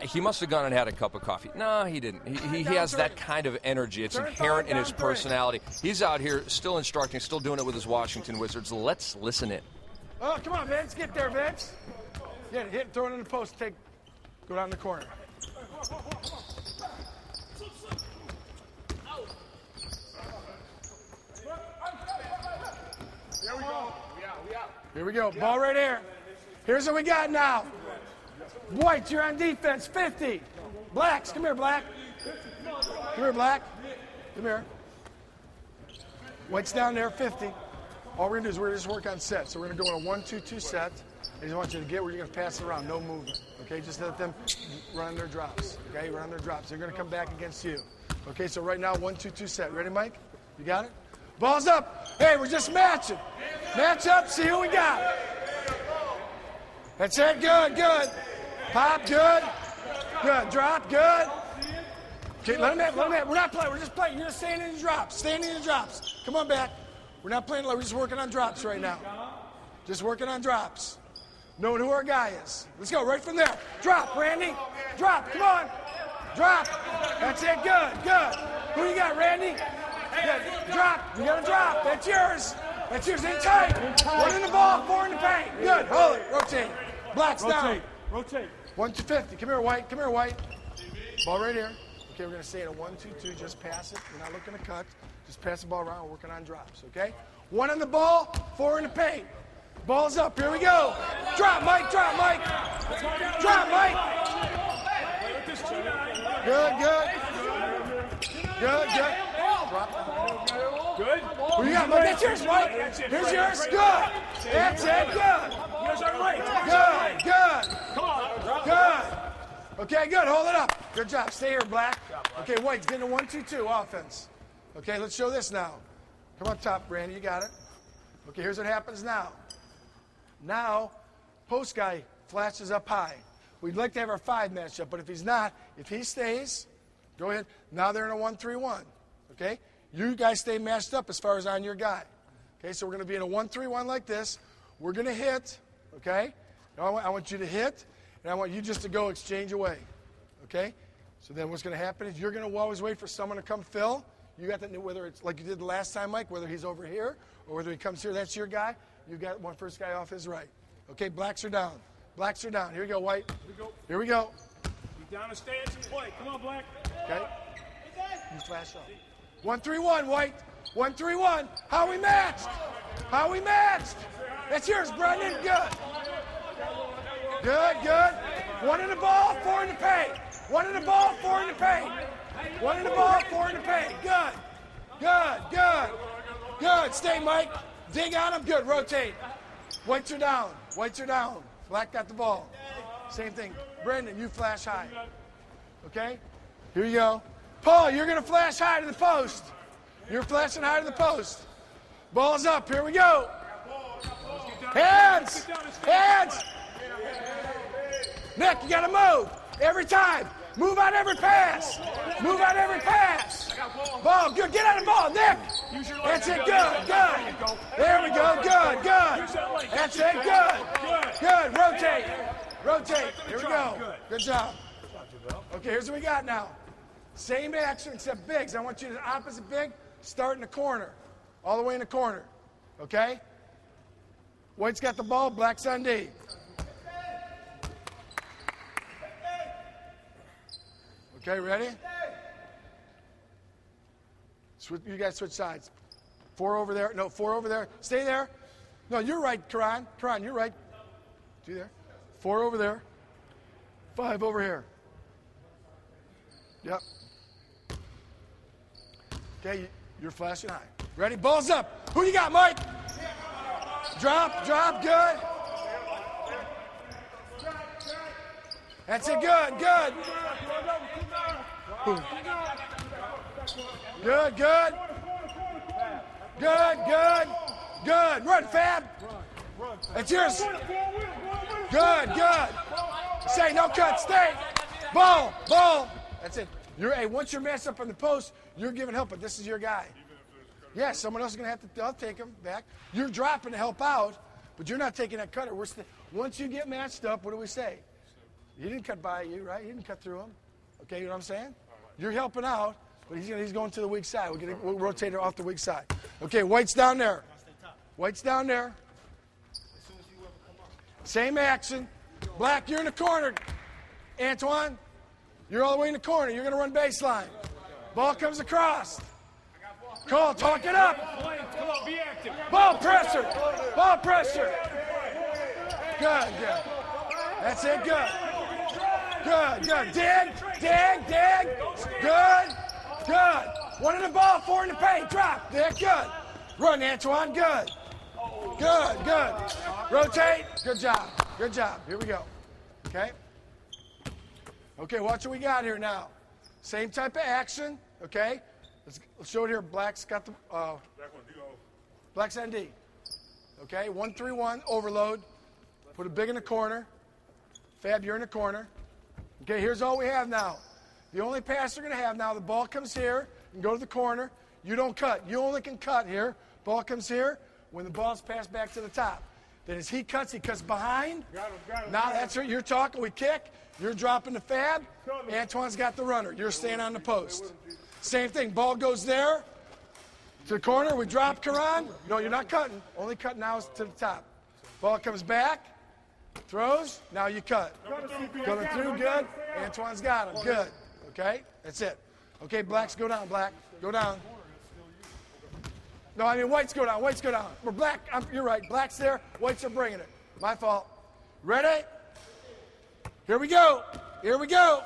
he must have gone and had a cup of coffee. No, he didn't. He has that kind of energy. It's inherent in his personality. He's out here still instructing, still doing it with his Washington Wizards. Let's listen in. Oh, come on, Vince. Get there, Vince. Get it. Hit, throw it in the post. Go down the corner. Here we go. Here we go. Ball right here. Here's what we got now. White, you're on defense. 50. Blacks, come here, Black. Come here, Black. Come here. White's down there, 50. All we're going to do is we're going to just work on sets. So we're going to go on a 1-2-2 set. I just want you to get where you're going to pass it around. No movement. Okay, just let them run their drops. Okay, run their drops. They're going to come back against you. Okay, so right now, 1-2-2 set. Ready, Mike? You got it? Ball's up. Hey, we're just matching. Match up, see who we got. That's it, good, good. Pop, good. Good, drop, good. Okay, let him hit. We're not playing, we're just playing. You're just staying in the drops. Staying in the drops. Come on back. We're not playing, we're just working on drops right now. Just working on drops. Knowing who our guy is. Let's go, right from there. Drop, Randy. Drop, come on. Drop. That's it, good, good. Who you got, Randy? Good. Drop. You got to drop. That's yours. That's yours. In tight. One in the ball, 4 in the paint. Good. Hold it. Rotate. Black's down. Rotate. 1-2-50. Come here, White. Come here, White. Ball right here. Okay, we're going to stay in a 1-2-2. Just pass it. We're not looking to cut. Just pass the ball around. We're working on drops, okay? 1 in the ball, 4 in the paint. Ball's up. Here we go. Drop, Mike. Drop, Mike. Drop, Mike. Good, good. Good, good. Good. Who you got, Mike? That's yours, Mike. Here's yours. Good. That's it. Good. You guys are right. Good. Good. Come on. Good. Okay, good. Hold it up. Good job. Stay here, Black. Okay, White's getting a 1-2-2 offense. Okay, let's show this now. Come up top, Randy. You got it. Okay, here's what happens now. Now, post guy flashes up high. We'd like to have our 5 matched up, but if he's not, if he stays, go ahead. Now they're in a 1-3-1. Okay? You guys stay matched up as far as on your guy. Okay, so we're going to be in a 1-3-1 like this. We're going to hit. Okay? Now I want you to hit, and I want you just to go exchange away. Okay? So then what's going to happen is you're going to always wait for someone to come fill. You got to, whether it's like you did the last time, Mike, whether he's over here or whether he comes here, that's your guy. You got one first guy off his right. Okay, blacks are down. Blacks are down. Here we go, White. Here we go. Here we go. Be down and stance and play. Come on, Black. Okay? You flash up. 1-3-1, White. 1-3-1. How we matched? How we matched? That's yours, Brendan. Good. Good, good. 1 in the ball, 4 in the paint. 1 in the ball, 4 in the paint. 1 in the ball, 4 in the paint. Good. Good, good. Good. Stay, Mike. Dig on him. Good. Rotate. Whites are down. Whites are down. Black got the ball. Same thing. Brendan, you flash high. Okay? Here you go. Paul, you're going to flash high to the post. You're flashing high to the post. Ball's up. Here we go. Hands. Hands. Nick, you got to move. Every time. Move on every pass. Move on every pass. Ball, good. Get on the ball, Nick. That's it, good, good. There we go, good, good. That's it, good. Good, rotate. Rotate. Here we go. Good job. Okay, here's what we got now. Same action except bigs. I want you to opposite big, start in the corner. All the way in the corner. Okay? White's got the ball, black's on D. Okay, ready? You guys switch sides. 4 over there. No, 4 over there. Stay there. No, you're right, Karan. Karan, you're right. 2 there. 4 over there. 5 over here. Yep. Okay, you're flashing high. Ready? Balls up. Who you got, Mike? Drop, drop, good. That's it, good, good. Good, good. Good, good, good. Run, Fab. That's yours. Good, good. Say, no cut, stay. Ball, ball. That's it. Hey, once you're messed up on the post, you're giving help, but this is your guy. Yeah, someone else is going to have to, I'll take him back. You're dropping to help out, but you're not taking that cutter. Once you get matched up, what do we say? He didn't cut by you, right? He didn't cut through him. Okay, you know what I'm saying? You're helping out, but he's going to the weak side. We'll rotate her off the weak side. Okay, White's down there. White's down there. Same action. Black, you're in the corner. Antoine, you're all the way in the corner. You're going to run baseline. Ball comes across. Cole, talk it up. Come on, be active. Ball pressure. Ball pressure. Good, good. That's it, good. Good, good. Dig, dig, dig. Good, good. 1 in the ball, 4 in the paint. Drop. There, good. Run, Antoine. Good. Good, good. Rotate. Good job. Good job. Here we go. Okay? Okay, watch what we got here now. Same type of action. Okay? Let's show it here. Black's got the black's ND. Okay, 1-3-1 overload. Put a big in the corner. Fab, you're in the corner. Okay, here's all we have now. The only pass you're going to have now, the ball comes here and go to the corner. You don't cut. You only can cut here. Ball comes here when the ball's passed back to the top. Then as he cuts behind. Got him, now that's what you're talking. We kick. You're dropping the Fab. Antoine's got the runner. You're staying on the post. Same thing. Ball goes there to the corner. We drop Karan. No, you're not cutting. Only cut now is to the top. Ball comes back. Throws. Now you cut. Coming through. Good. Antoine's got him. Good. Okay. That's it. Okay, Blacks go down. Black. Go down. No, I mean Whites go down. Whites go down. We're Black. You're right. Black's there. Whites are bringing it. My fault. Ready? Here we go. Here we go.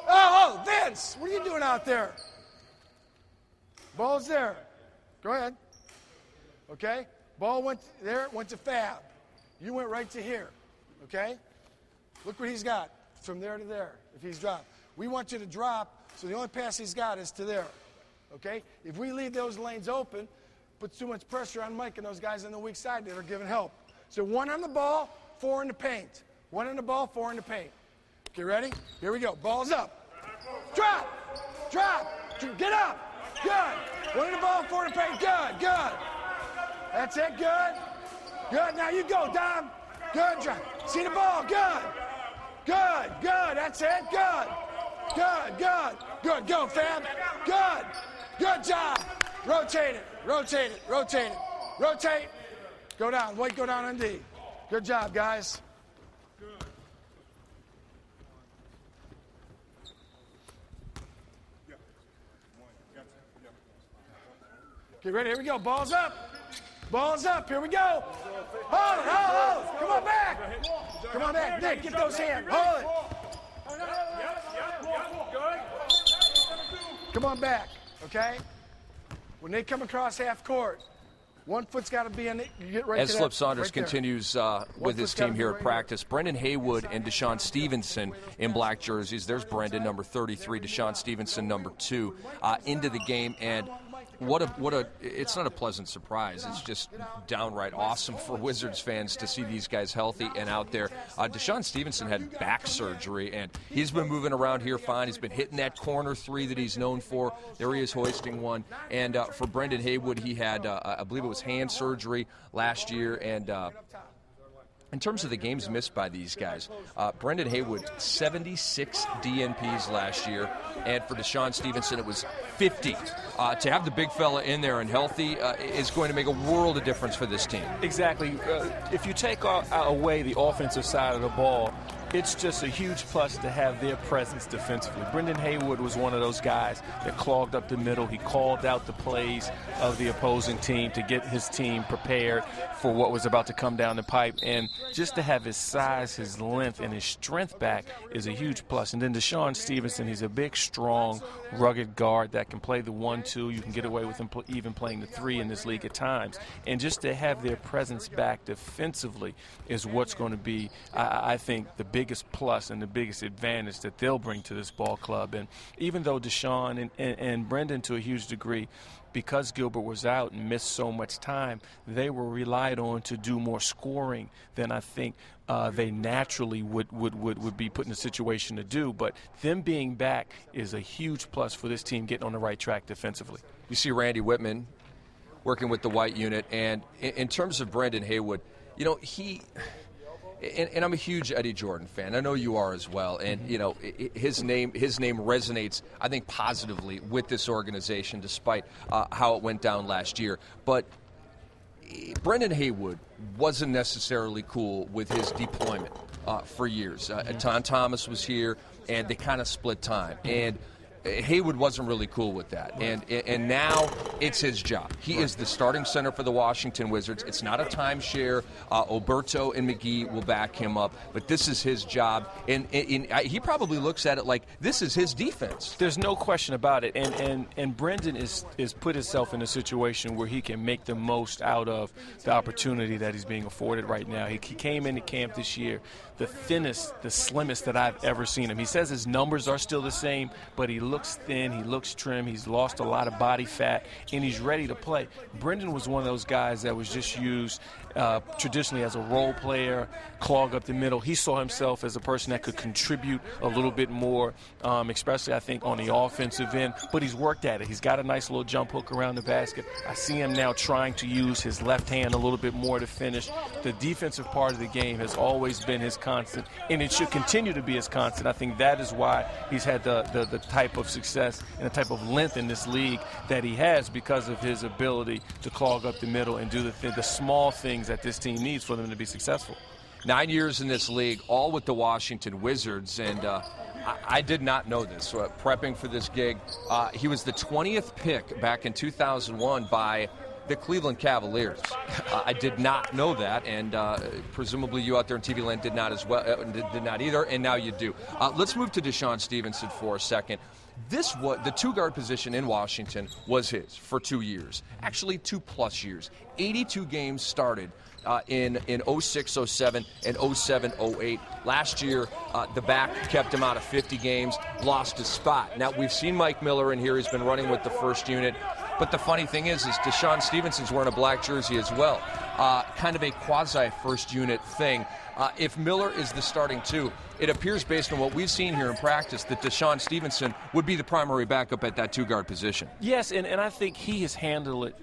Oh, Vince, what are you doing out there? Ball's there. Go ahead. Okay? Ball went there, went to Fab. You went right to here. Okay? Look what he's got from there to there if he's dropped. We want you to drop, so the only pass he's got is to there. Okay? If we leave those lanes open, puts too much pressure on Mike and those guys on the weak side that are giving help. So 1 on the ball, 4 in the paint. 1 on the ball, 4 in the paint. Okay, ready? Here we go. Ball's up. Drop. Drop. Get up. Good. 1 in the ball, 4 in the paint. Good. Good. That's it. Good. Good. Now you go, Dom. Good. Drop. See the ball. Good. Good. Good. That's it. Good. Good. Good. Good. Go, Fab. Good. Good job. Rotate it. Rotate it. Rotate it. Rotate. Go down. White, go down on D. Good job, guys. Okay, ready? Here we go. Ball's up. Ball's up. Here we go. Hold it. Hold it. Come on back. Come on back. Nick, get those hands. Hold it. Come on back. Okay? When they come across half court, 1 foot's got to be in it. You get right As to that, Flip Saunders right continues with his team here at practice, Brendan Haywood and Deshaun Stevenson in black jerseys. There's Brendan, number 33, Deshaun Stevenson, number 2, into the game. And it's not a pleasant surprise. It's just downright awesome for Wizards fans to see these guys healthy and out there. DeShaun Stevenson had back surgery, and he's been moving around here fine. He's been hitting that corner three that he's known for. There he is hoisting one. And for Brendan Haywood, he had, I believe it was hand surgery last year, and in terms of the games missed by these guys, Brendan Haywood, 76 DNPs last year, and for DeShaun Stevenson, it was 50. To have the big fella in there and healthy is going to make a world of difference for this team. Exactly. If you take away the offensive side of the ball, it's just a huge plus to have their presence defensively. Brendan Haywood was one of those guys that clogged up the middle. He called out the plays of the opposing team to get his team prepared for what was about to come down the pipe. And just to have his size, his length, and his strength back is a huge plus. And then DeShaun Stevenson, he's a big, strong, rugged guard that can play the 1-2. You can get away with him even playing the 3 in this league at times. And just to have their presence back defensively is what's going to be, I think, the biggest plus and the biggest advantage that they'll bring to this ball club. And even though DeShaun and Brendan, to a huge degree, because Gilbert was out and missed so much time, they were relied on to do more scoring than I think they naturally would be put in a situation to do. But them being back is a huge plus for this team getting on the right track defensively. You see Randy Whitman working with the white unit, and in terms of Brendan Haywood, you know, and I'm a huge Eddie Jordan fan. I know you are as well. And, you know, his name resonates, I think, positively with this organization, despite how it went down last year. But Brendan Haywood wasn't necessarily cool with his deployment for years. Tom Thomas was here, and they kind of split time. And Haywood wasn't really cool with that, and now it's his job. He is the starting center for the Washington Wizards. It's not a timeshare. Oberto and McGee will back him up, but this is his job, and he probably looks at it like this is his defense. There's no question about it, and Brendan is put himself in a situation where he can make the most out of the opportunity that he's being afforded right now. He came into camp this year the thinnest, the slimmest that I've ever seen him. He says his numbers are still the same, but he looks thin, he looks trim, he's lost a lot of body fat, and he's ready to play. Brendan was one of those guys that was just used traditionally as a role player, clog up the middle. He saw himself as a person that could contribute a little bit more, especially I think on the offensive end, but he's worked at it. He's got a nice little jump hook around the basket. I see him now trying to use his left hand a little bit more to finish. The defensive part of the game has always been his constant, and it should continue to be his constant. I think that is why he's had the type of success and the type of length in this league that he has, because of his ability to clog up the middle and do the small things that this team needs for them to be successful. 9 years in this league, all with the Washington Wizards, and I did not know this. Prepping for this gig, he was the 20th pick back in 2001 by the Cleveland Cavaliers. I did not know that, and presumably you out there in TV land did not as well, did not either, and now you do. Let's move to DeShaun Stevenson for a second. The two-guard position in Washington was his for 2 years, actually 2+ years. 82 games started in 06-07 and 07-08. Last year, the back kept him out of 50 games, lost his spot. Now, we've seen Mike Miller in here. He's been running with the first unit. But the funny thing is DeShaun Stevenson's wearing a black jersey as well. Kind of a quasi-first unit thing. If Miller is the starting two, it appears based on what we've seen here in practice that DeShaun Stevenson would be the primary backup at that two-guard position. Yes, and I think he has handled it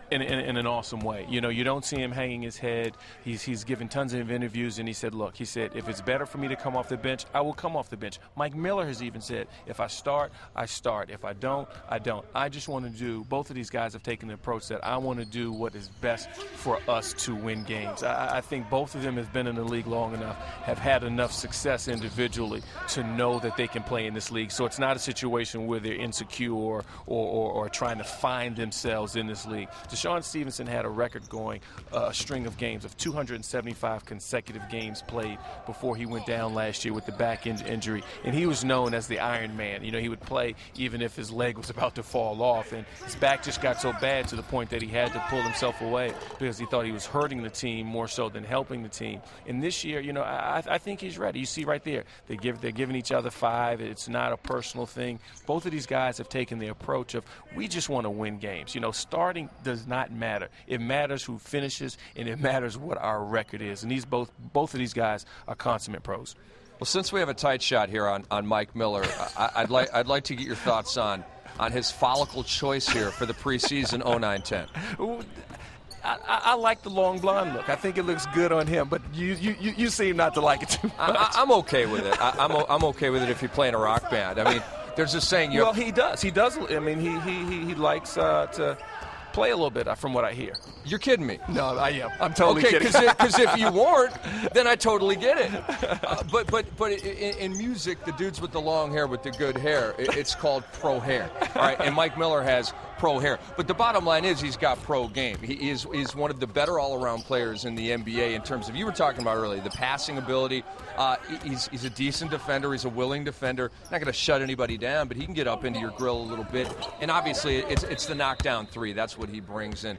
in an awesome way. You know, you don't see him hanging his head. He's given tons of interviews, and he said, look, if it's better for me to come off the bench, I will come off the bench. Mike Miller has even said, if I start, I start. If I don't, I don't. I just want to do, both of these guys have taken the approach that I want to do what is best for us to win games. I think both of them have been in the league long enough, have had enough success individually to know that they can play in this league. So it's not a situation where they're insecure or trying to find themselves in this league. DeShaun Stevenson had a record going, a string of games of 275 consecutive games played before he went down last year with the back injury, and he was known as the Iron Man. You know, he would play even if his leg was about to fall off, and his back just got so bad to the point that he had to pull himself away because he thought he was hurting the team more so than helping the team. And this year, you know, I think he's ready. You see right there, they're giving each other 5. It's not a personal thing. Both of these guys have taken the approach of, we just want to win games. You know, starting does not matter. It matters who finishes, and it matters what our record is. And both of these guys are consummate pros. Well, since we have a tight shot here on Mike Miller, I'd like to get your thoughts on his follicle choice here for the preseason 09-10. I like the long blonde look. I think it looks good on him, but you seem not to like it too much. I'm okay with it. I'm okay with it if you're playing a rock band. I mean, there's this saying. Well, he does. He does. I mean, he likes to play a little bit, from what I hear. You're kidding me? No, I am. I'm totally kidding. Because if you weren't, then I totally get it. But in music, the dudes with the long hair with the good hair, it's called pro hair. All right, and Mike Miller has pro hair. But the bottom line is he's got pro game. He's one of the better all-around players in the NBA in terms of, you were talking about earlier, the passing ability. He's a decent defender. He's a willing defender. Not going to shut anybody down, but he can get up into your grill a little bit. And obviously, it's the knockdown 3. That's what he brings in.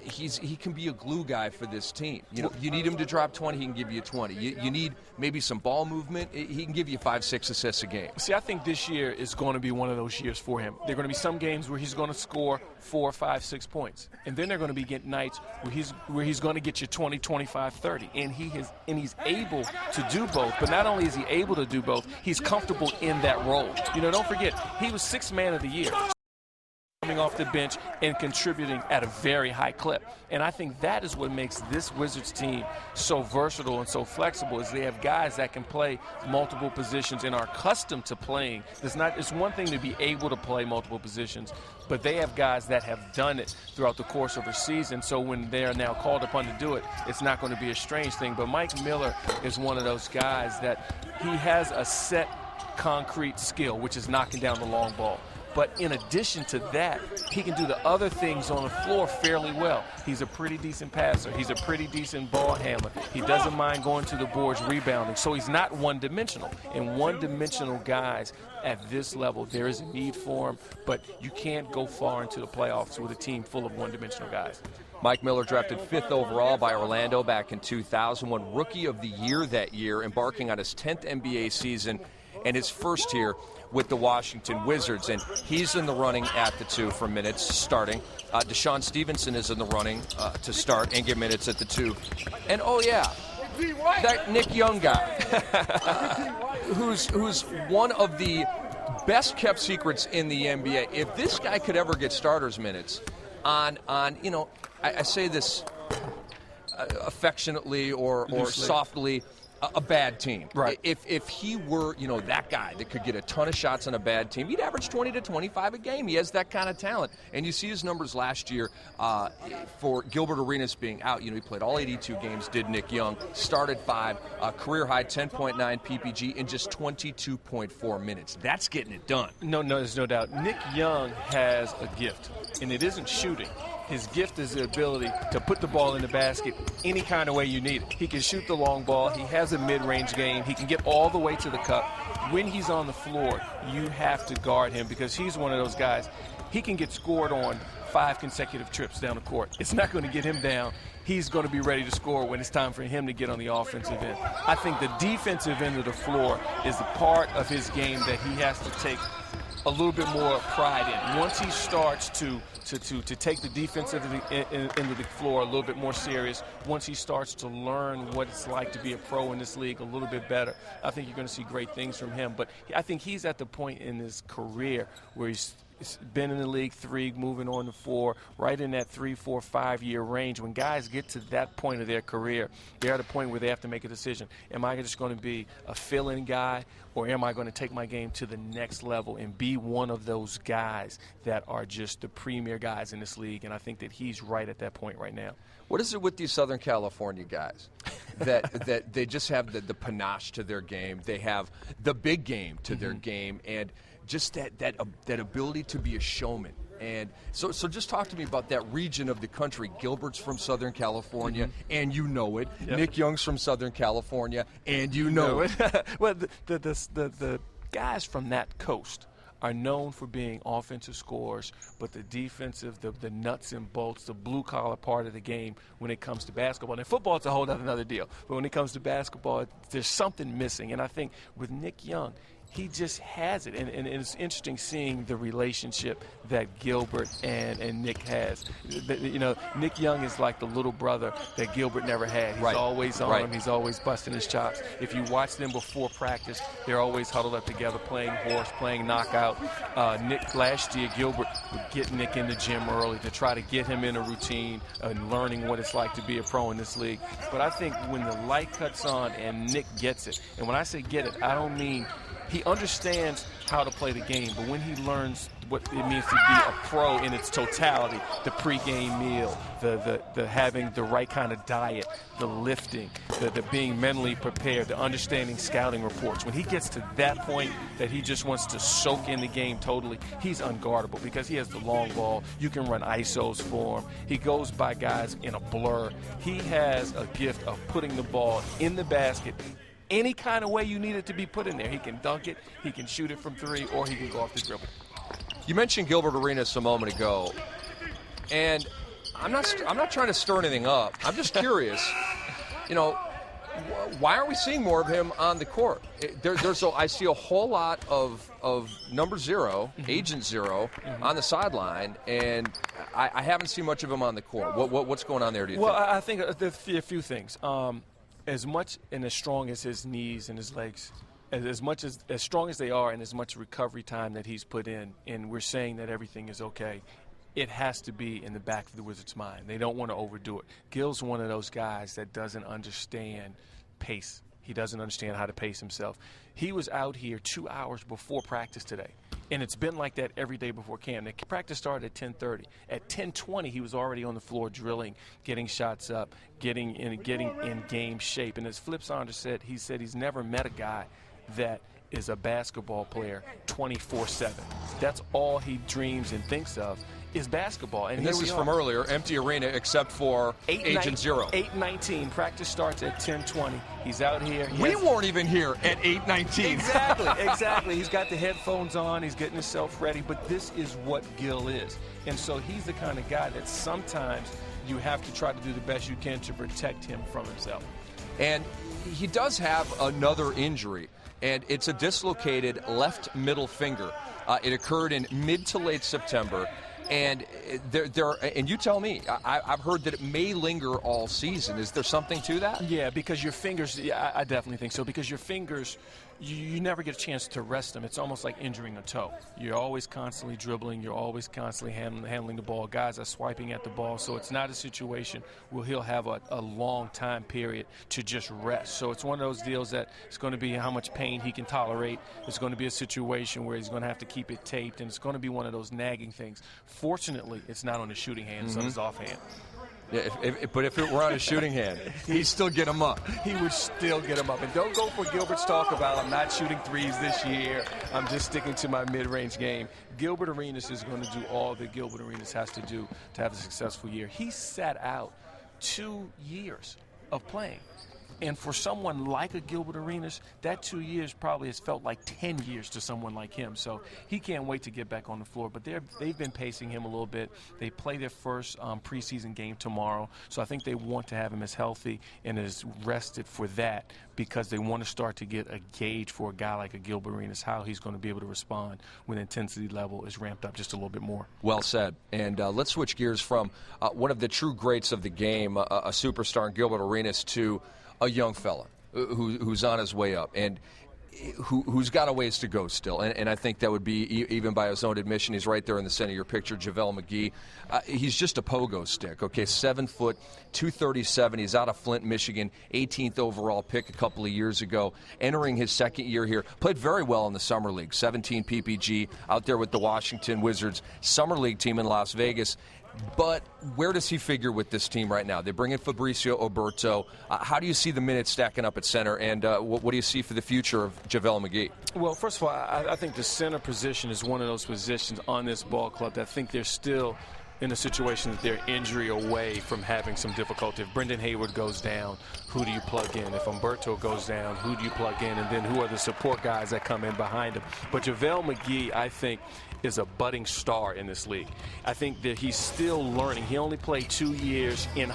He can be a glue guy for this team. You know, you need him to drop 20, he can give you 20. You need maybe some ball movement, he can give you 5-6 assists a game. See, I think this year is going to be one of those years for him. There are going to be some games where he's going to score 4, 5, 6 points, and then there are going to be nights where he's going to get you 20, 25, 30, and he's able to do both. But not only is he able to do both, he's comfortable in that role. You know, don't forget, he was 6th man of the year, coming off the bench and contributing at a very high clip. And I think that is what makes this Wizards team so versatile and so flexible, is they have guys that can play multiple positions and are accustomed to playing. It's one thing to be able to play multiple positions, but they have guys that have done it throughout the course of a season. So when they're now called upon to do it, it's not going to be a strange thing. But Mike Miller is one of those guys that he has a set concrete skill, which is knocking down the long ball. But in addition to that, he can do the other things on the floor fairly well. He's a pretty decent passer. He's a pretty decent ball handler. He doesn't mind going to the boards, rebounding. So he's not one-dimensional. And one-dimensional guys at this level, there is a need for him, but you can't go far into the playoffs with a team full of one-dimensional guys. Mike Miller drafted 5th overall by Orlando back in 2001, Rookie of the Year that year, embarking on his 10th NBA season and his first year with the Washington Wizards, and he's in the running at the 2 for minutes starting. DeShaun Stevenson is in the running to start and get minutes at the 2. And oh yeah, that Nick Young guy, who's one of the best kept secrets in the NBA. If this guy could ever get starters minutes on you know, I say this affectionately or softly, a bad team. Right. If he were, you know, that guy that could get a ton of shots on a bad team, he'd average 20 to 25 a game. He has that kind of talent. And you see his numbers last year for Gilbert Arenas being out. You know, he played all 82 games, did Nick Young, started 5, career high 10.9 PPG in just 22.4 minutes. That's getting it done. No, there's no doubt. Nick Young has a gift, and it isn't shooting. His gift is the ability to put the ball in the basket any kind of way you need it. He can shoot the long ball. He has a mid-range game. He can get all the way to the cup. When he's on the floor, you have to guard him because he's one of those guys. He can get scored on 5 consecutive trips down the court. It's not going to get him down. He's going to be ready to score when it's time for him to get on the offensive end. I think the defensive end of the floor is the part of his game that he has to take a little bit more pride in. Once he starts to take the defensive end of the floor a little bit more serious, once he starts to learn what it's like to be a pro in this league a little bit better, I think you're going to see great things from him. But I think he's at the point in his career where he's been in the league 3, moving on to 4, right in that 3, 4, 5-year range. When guys get to that point of their career, they're at a point where they have to make a decision. Am I just going to be a fill-in guy, or am I going to take my game to the next level and be one of those guys that are just the premier guys in this league? And I think that he's right at that point right now. What is it with these Southern California guys that they just have the panache to their game? They have the big game to their game, and just that ability to be a showman. And so just talk to me about that region of the country. Gilbert's from Southern California, and you know it. Yep. Nick Young's from Southern California, and you know it. Well, the guys from that coast are known for being offensive scorers, but the defensive, the nuts and bolts, the blue-collar part of the game when it comes to basketball. And football, it's a whole other deal. But when it comes to basketball, there's something missing. And I think with Nick Young, he just has it. And it's interesting seeing the relationship that Gilbert and Nick has. Nick Young is like the little brother that Gilbert never had. He's always on him. He's always busting his chops. If you watch them before practice, they're always huddled up together playing horse, playing knockout. Nick, last year, Gilbert would get Nick in the gym early to try to get him in a routine and learning what it's like to be a pro in this league. But I think when the light cuts on and Nick gets it, and when I say get it, I don't mean he understands how to play the game, but when he learns what it means to be a pro in its totality, the pregame meal, the having the right kind of diet, the lifting, the being mentally prepared, the understanding scouting reports, when he gets to that point that he just wants to soak in the game totally, he's unguardable because he has the long ball. You can run ISOs for him. He goes by guys in a blur. He has a gift of putting the ball in the basket any kind of way you need it to be put in there. He can dunk it, he can shoot it from three, or he can go off the dribble. You mentioned Gilbert Arenas a moment ago, and I'm not trying to stir anything up. I'm just curious, why aren't we seeing more of him on the court? I see a whole lot of number 0, agent 0, on the sideline, and I haven't seen much of him on the court. What's going on there, do you think? Well, I think there's a few things. As much and as strong as his knees and his legs, as strong as they are and as much recovery time that he's put in, and we're saying that everything is okay, it has to be in the back of the Wizards' mind. They don't want to overdo it. Gil's one of those guys that doesn't understand pace. He doesn't understand how to pace himself. He was out here 2 hours before practice today. And it's been like that every day before camp. The practice started at 10:30. At 10:20, he was already on the floor drilling, getting shots up, getting in game shape. And as Flip Saunders said, he's never met a guy that is a basketball player 24/7. That's all he dreams and thinks of is basketball. And this is from earlier, empty arena except for Agent 0. 8:19. Practice starts at 10:20. He's out here. We weren't even here at 8:19. Exactly. He's got the headphones on. He's getting himself ready. But this is what Gil is. And so he's the kind of guy that sometimes you have to try to do the best you can to protect him from himself. And he does have another injury, and it's a dislocated left middle finger. It occurred in mid to late September. And and you tell me, I've heard that it may linger all season. Is there something to that? Yeah, because your fingers, I definitely think so, because your fingers, you never get a chance to rest them. It's almost like injuring a toe. You're always constantly dribbling. You're always constantly handling the ball. Guys are swiping at the ball, so it's not a situation where he'll have a long time period to just rest. So it's one of those deals that it's going to be how much pain he can tolerate. It's going to be a situation where he's going to have to keep it taped, and it's going to be one of those nagging things. Fortunately, it's not on his shooting hand. It's on his offhand. Yeah, but if it were on his shooting hand, he'd still get him up. He would still get him up. And don't go for Gilbert's talk about I'm not shooting threes this year. I'm just sticking to my mid-range game. Gilbert Arenas is going to do all that Gilbert Arenas has to do to have a successful year. He sat out 2 years of playing. And for someone like a Gilbert Arenas, that 2 years probably has felt like 10 years to someone like him. So he can't wait to get back on the floor. But they've been pacing him a little bit. They play their first preseason game tomorrow. So I think they want to have him as healthy and as rested for that, because they want to start to get a gauge for a guy like a Gilbert Arenas, how he's going to be able to respond when the intensity level is ramped up just a little bit more. Well said. And let's switch gears from one of the true greats of the game, a superstar in Gilbert Arenas, to a young fella who's on his way up and who's got a ways to go still. And I think that would be, even by his own admission, he's right there in the center of your picture, JaVale McGee. He's just a pogo stick, okay? 7 foot, 237. He's out of Flint, Michigan, 18th overall pick a couple of years ago. Entering his second year here, played very well in the Summer League, 17 PPG, out there with the Washington Wizards Summer League team in Las Vegas. But where does he figure with this team right now? They bring in Fabricio Oberto. How do you see the minutes stacking up at center, and what do you see for the future of JaVale McGee? Well, first of all, I think the center position is one of those positions on this ball club that I think they're still in a situation that they're injury away from having some difficulty. If Brendan Hayward goes down, who do you plug in? If Umberto goes down, who do you plug in? And then who are the support guys that come in behind him? But JaVale McGee, I think, is a budding star in this league. I think that he's still learning. He only played 2 years in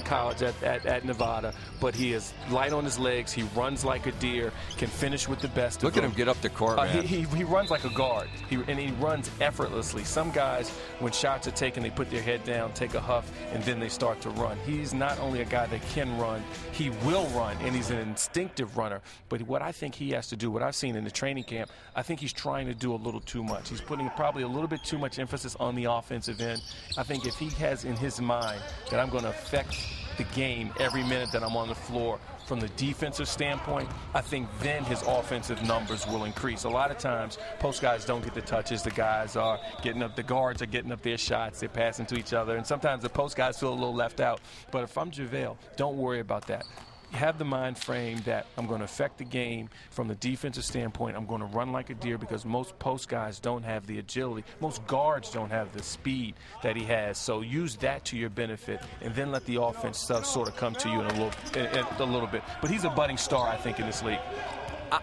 college at Nevada, but he is light on his legs. He runs like a deer, can finish with the best Look of them. at him get up the court, man. He runs like a guard, and he runs effortlessly. Some guys, when shots are taken, they put their head down, take a huff, and then they start to run. He's not only a guy that can run, he will run, and he's an instinctive runner. But what I think he has to do, what I've seen in the training camp, I think he's trying to do a little too much. He's putting probably a little bit too much emphasis on the offensive end. I think if he has in his mind that I'm going to affect the game every minute that I'm on the floor from the defensive standpoint, I think then his offensive numbers will increase. A lot of times, post guys don't get the touches. The guys are getting up, the guards are getting up their shots. They're passing to each other, and sometimes the post guys feel a little left out. But if I'm JaVale, don't worry about that. Have the mind frame that I'm going to affect the game from the defensive standpoint. I'm going to run like a deer because most post guys don't have the agility. Most guards don't have the speed that he has. So use that to your benefit, and then let the offense stuff sort of come to you in a little bit. But he's a budding star, I think, in this league.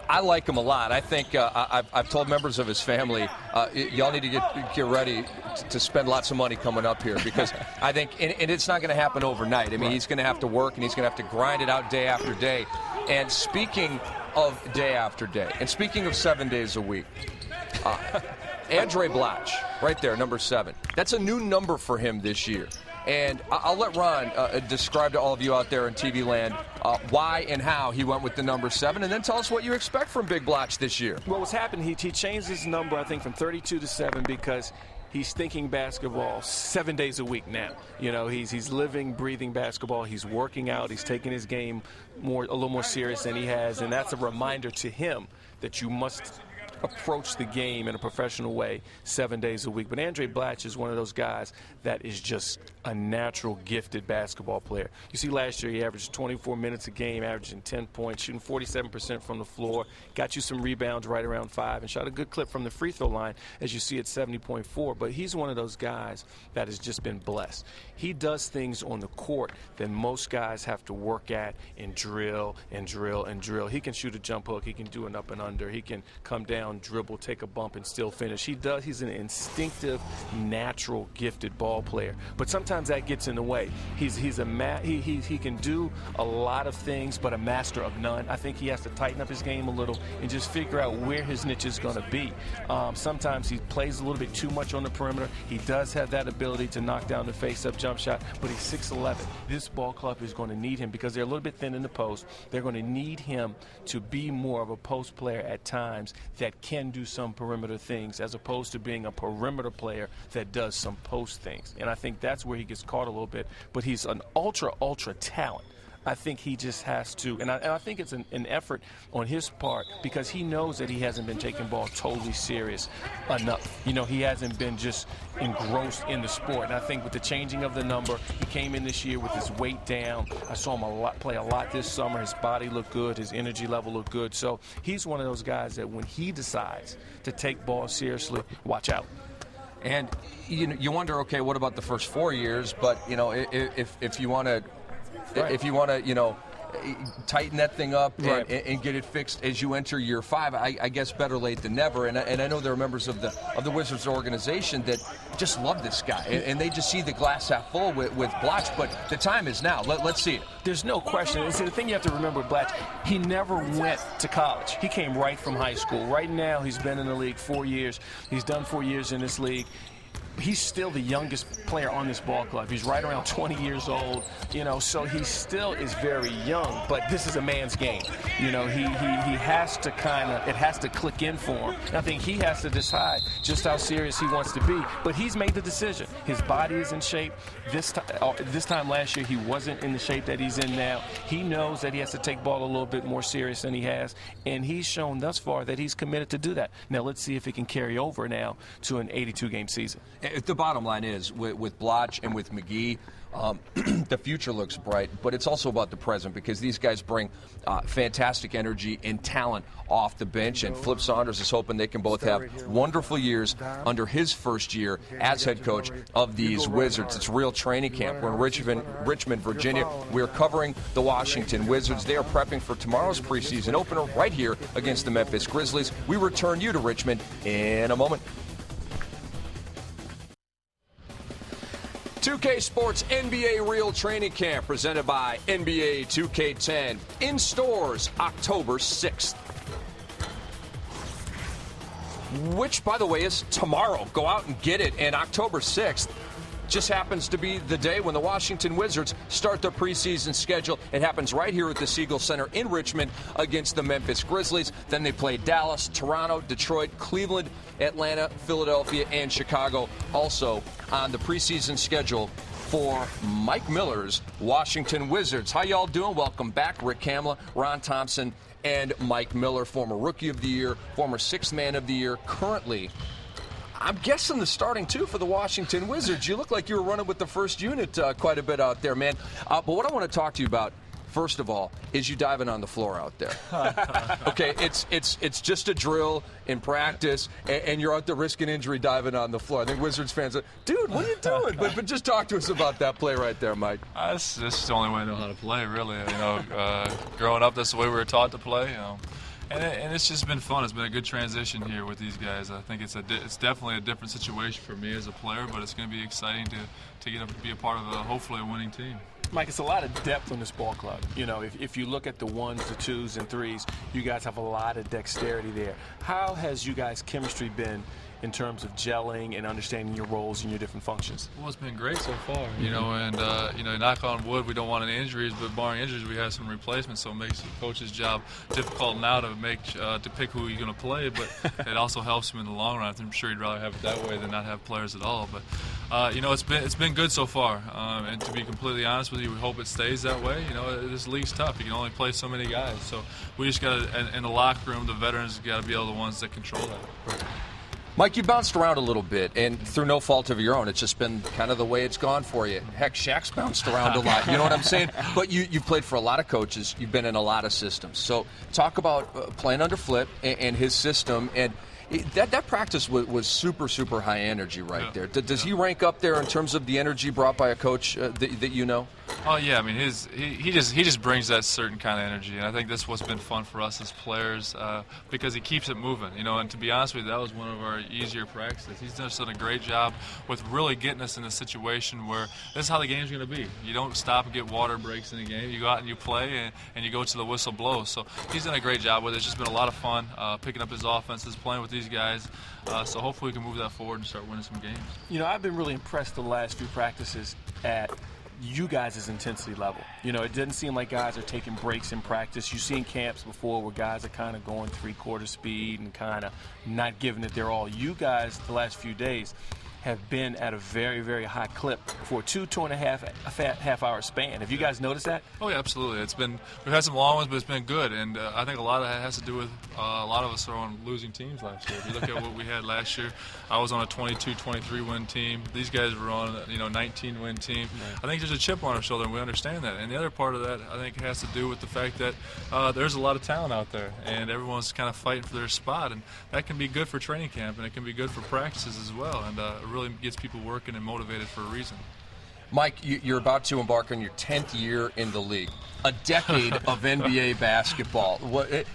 I like him a lot. I think I've told members of his family, y'all need to get ready to spend lots of money coming up here, because I think, and it's not going to happen overnight. I mean, he's going to have to work, and he's going to have to grind it out day after day. And speaking of day after day, and speaking of 7 days a week, Andre Blatch, right there, number 7. That's a new number for him this year. And I'll let Ron describe to all of you out there in TV land why and how he went with the number 7, and then tell us what you expect from Big Blatch this year. Well, what's happened, he changed his number, I think, from 32 to 7 because he's thinking basketball 7 days a week now. You know, he's living, breathing basketball. He's working out. He's taking his game a little more serious than he has, and that's a reminder to him that you must approach the game in a professional way 7 days a week. But Andre Blatch is one of those guys that is just a natural, gifted basketball player. You see, last year he averaged 24 minutes a game, averaging 10 points, shooting 47% from the floor, got you some rebounds right around 5, and shot a good clip from the free throw line, as you see at 70.4. But he's one of those guys that has just been blessed. He does things on the court that most guys have to work at and drill and drill and drill. He can shoot a jump hook. He can do an up and under. He can come down, dribble, take a bump, and still finish. He's an instinctive, natural, gifted ball player. But sometimes that gets in the way. He can do a lot of things, but a master of none. I think he has to tighten up his game a little and just figure out where his niche is going to be. Sometimes he plays a little bit too much on the perimeter. He does have that ability to knock down the face-up jump shot, but he's 6'11". This ball club is going to need him because they're a little bit thin in the post. They're going to need him to be more of a post player at times that can do some perimeter things, as opposed to being a perimeter player that does some post things. And I think that's where he gets caught a little bit. But he's an ultra talent. I think he just has to, and I think it's an effort on his part, because he knows that he hasn't been taking ball totally serious enough. You know, he hasn't been just engrossed in the sport. And I think with the changing of the number, he came in this year with his weight down. I saw him play a lot this summer. His body looked good. His energy level looked good. So he's one of those guys that when he decides to take ball seriously, watch out. And you wonder, okay, what about the first 4 years? But if you want to. Right. If you want to, tighten that thing up and get it fixed as you enter year 5, I guess better late than never. And I know there are members of the Wizards organization that just love this guy, and they just see the glass half full with Blatch. But the time is now. Let's see it. There's no question. And see, the thing you have to remember with Blatch, he never went to college. He came right from high school. Right now, he's been in the league 4 years. He's done 4 years in this league. He's still the youngest player on this ball club. He's right around 20 years old, so he still is very young, but this is a man's game. He has to it has to click in for him. And I think he has to decide just how serious he wants to be, but he's made the decision. His body is in shape. This time last year, he wasn't in the shape that he's in now. He knows that he has to take ball a little bit more serious than he has, and he's shown thus far that he's committed to do that. Now, let's see if he can carry over now to an 82-game season. The bottom line is, with Blotch and with McGee, the future looks bright, but it's also about the present because these guys bring fantastic energy and talent off the bench, and Flip Saunders is hoping they can both have wonderful years under his first year as head coach of these Wizards. It's real training camp. We're in Richmond, Virginia. We're covering the Washington Wizards. They are prepping for tomorrow's preseason opener right here against the Memphis Grizzlies. We return you to Richmond in a moment. 2K Sports NBA Real Training Camp presented by NBA 2K10 in stores October 6th. Which, by the way, is tomorrow. Go out and get it. And October 6th just happens to be the day when the Washington Wizards start their preseason schedule. It happens right here at the Siegel Center in Richmond against the Memphis Grizzlies. Then they play Dallas, Toronto, Detroit, Cleveland, Atlanta, Philadelphia, and Chicago. Also on the preseason schedule for Mike Miller's Washington Wizards. How y'all doing? Welcome back. Rick Kamla, Ron Thompson, and Mike Miller, former Rookie of the Year, former Sixth Man of the Year, currently I'm guessing the starting two for the Washington Wizards. You look like you were running with the first unit quite a bit out there, man. But what I want to talk to you about, first of all, is you diving on the floor out there. Okay, it's just a drill in practice, and you're out there risking injury diving on the floor. I think Wizards fans are, dude, what are you doing? But just talk to us about that play right there, Mike. This is the only way I know how to play, really. Growing up, that's the way we were taught to play. And it's just been fun. It's been a good transition here with these guys. I think it's definitely a different situation for me as a player, but it's going to be exciting to get up to be a part of hopefully a winning team. Mike, it's a lot of depth on this ball club. If you look at the ones, the twos, and threes, you guys have a lot of dexterity there. How has you guys' chemistry been in terms of gelling and understanding your roles and your different functions? Well, it's been great so far, and knock on wood, we don't want any injuries, but barring injuries, we have some replacements, so it makes the coach's job difficult now to pick who you're going to play, but it also helps him in the long run. I'm sure he'd rather have it that way than not have players at all, but it's been good so far, and to be completely honest with you, we hope it stays that way. This league's tough. You can only play so many guys, so we just got to, in the locker room, the veterans got to be the ones that control that. Mike, you bounced around a little bit, and through no fault of your own, it's just been kind of the way it's gone for you. Heck, Shaq's bounced around a lot, you know what I'm saying? But you've played for a lot of coaches. You've been in a lot of systems. So talk about playing under Flip and his system, and that practice was super, super high energy right there. Does he rank up there in terms of the energy brought by a coach that you know? Oh yeah, I mean he just brings that certain kind of energy, and I think that's what's been fun for us as players because he keeps it moving, And to be honest with you, that was one of our easier practices. He's just done a great job with really getting us in a situation where this is how the game's going to be. You don't stop and get water breaks in the game. You go out and you play, and you go to the whistle blows. So he's done a great job with it. It's just been a lot of fun picking up his offenses, playing with these guys. So hopefully we can move that forward and start winning some games. I've been really impressed the last few practices at you guys' intensity level. It doesn't seem like guys are taking breaks in practice. You've seen camps before where guys are kind of going 3/4 speed and kind of not giving it their all. You guys, the last few days, have been at a very, very high clip for a 2.5 hour span. Have you guys noticed that? Oh, yeah, absolutely. We've had some long ones, but it's been good, and I think a lot of that has to do with a lot of us are on losing teams last year. If you look at what we had last year, I was on a 22-23 win team. These guys were on a 19-win team. I think there's a chip on our shoulder, and we understand that. And the other part of that, I think, has to do with the fact that there's a lot of talent out there, and everyone's kind of fighting for their spot, and that can be good for training camp, and it can be good for practices as well, and really gets people working and motivated for a reason. Mike, you're about to embark on your 10th year in the league, a decade of NBA basketball.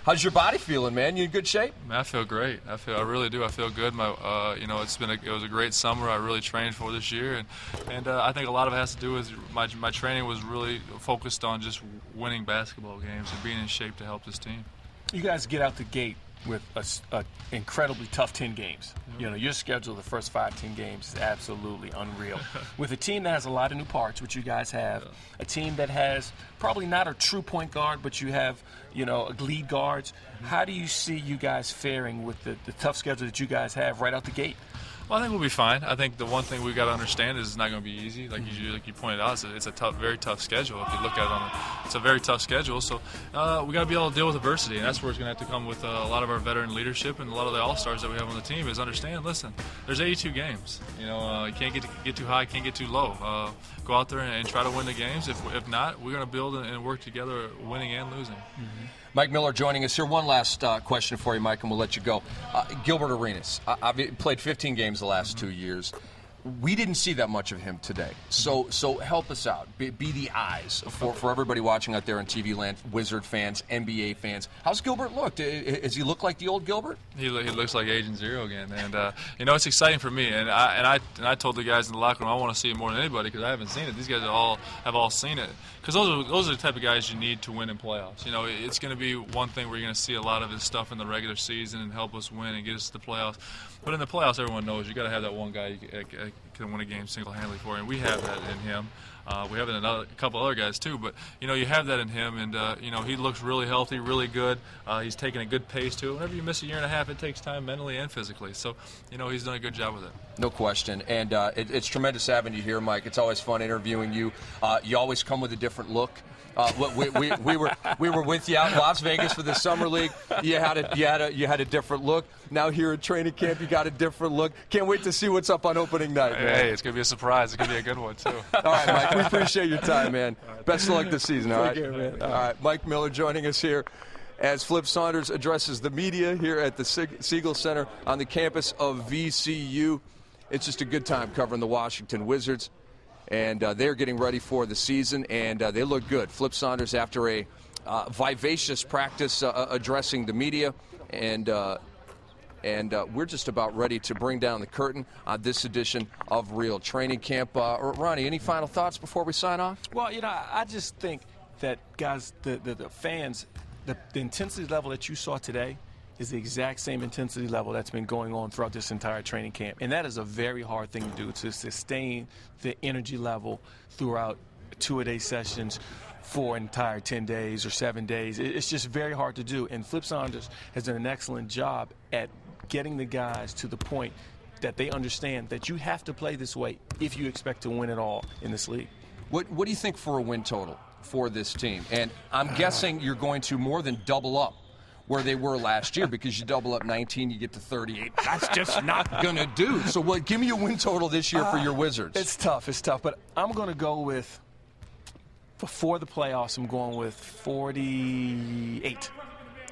How's your body feeling, man? You in good shape? Man, I feel great. I really do. I feel good. It was a great summer. I really trained for this year, and I think a lot of it has to do with my training was really focused on just winning basketball games and being in shape to help this team. You guys get out the gate with a incredibly tough 10 games. Your schedule, the first 5-10 games, is absolutely unreal. With a team that has a lot of new parts, which you guys have, a team that has probably not a true point guard, but you have, lead guards. How do you see you guys faring with the tough schedule that you guys have right out the gate? Well, I think we'll be fine. I think the one thing we've got to understand is it's not going to be easy. Like you pointed out, it's a tough, very tough schedule. If you look at it it's a very tough schedule. So we got to be able to deal with adversity, and that's where it's going to have to come with a lot of our veteran leadership and a lot of the all-stars that we have on the team. Is understand. Listen, there's 82 games. You can't get too high, can't get too low. Go out there and try to win the games. If not, we're going to build and work together, winning and losing. Mm-hmm. Mike Miller joining us here. One last question for you, Mike, and we'll let you go. Gilbert Arenas. I've played 15 games the last 2 years. We didn't see that much of him today. So help us out. Be the eyes for everybody watching out there in TV land, Wizard fans, NBA fans. How's Gilbert look? Does he look like the old Gilbert? He looks like Agent Zero again, and it's exciting for me. And I told the guys in the locker room I want to see it more than anybody because I haven't seen it. These guys have all seen it because those are the type of guys you need to win in playoffs. It's going to be one thing where you're going to see a lot of his stuff in the regular season and help us win and get us to the playoffs. But in the playoffs, everyone knows you got to have that one guy you can win a game single-handedly for, and we have that in him. We have it in a couple other guys too, but you have that in him, and he looks really healthy, really good. He's taking a good pace to it. Whenever you miss a year and a half, it takes time mentally and physically. So he's done a good job with it. No question, and it's tremendous having you here, Mike. It's always fun interviewing you. You always come with a different look. We were with you out in Las Vegas for the summer league. You had a different look. Now here at training camp, you got a different look. Can't wait to see what's up on opening night, man. Hey, it's gonna be a surprise. It's gonna be a good one too. All right, Mike. We appreciate your time, man. Best of luck this season. All right, care, man. All right, Mike Miller joining us here as Flip Saunders addresses the media here at the Siegel Center on the campus of VCU. It's just a good time covering the Washington Wizards. And they're getting ready for the season, and they look good. Flip Saunders after a vivacious practice addressing the media, and we're just about ready to bring down the curtain on this edition of Real Training Camp. Ronnie, any final thoughts before we sign off? Well, I just think that, guys, the fans, the intensity level that you saw today is the exact same intensity level that's been going on throughout this entire training camp. And that is a very hard thing to do, to sustain the energy level throughout 2-a-day sessions for an entire 10 days or 7 days. It's just very hard to do. And Flip Saunders has done an excellent job at getting the guys to the point that they understand that you have to play this way if you expect to win it all in this league. What do you think for a win total for this team? And I'm guessing you're going to more than double up where they were last year, because you double up 19, you get to 38. That's just not going to do. So give me a win total this year for your Wizards. It's tough, but I'm going to go with, before the playoffs, I'm going with 48.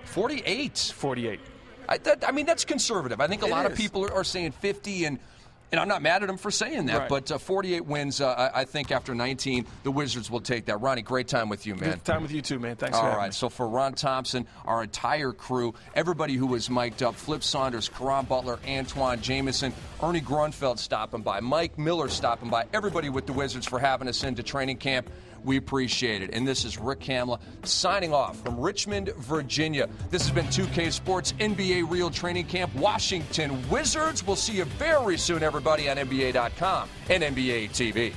48? 48. I mean, that's conservative. I think a lot of people are saying 50, and I'm not mad at them for saying that, right. But 48 wins, I think after 19, the Wizards will take that. Ronnie, great time with you, man. Good time with you too, man. Thanks for having me. All right, so for Ron Thompson, our entire crew, everybody who was mic'd up, Flip Saunders, Caron Butler, Antoine Jameson, Ernie Grunfeld stopping by, Mike Miller stopping by, everybody with the Wizards for having us into training camp. We appreciate it. And this is Rick Hamla signing off from Richmond, Virginia. This has been 2K Sports NBA Real Training Camp Washington Wizards. We'll see you very soon, everybody, on NBA.com and NBA TV.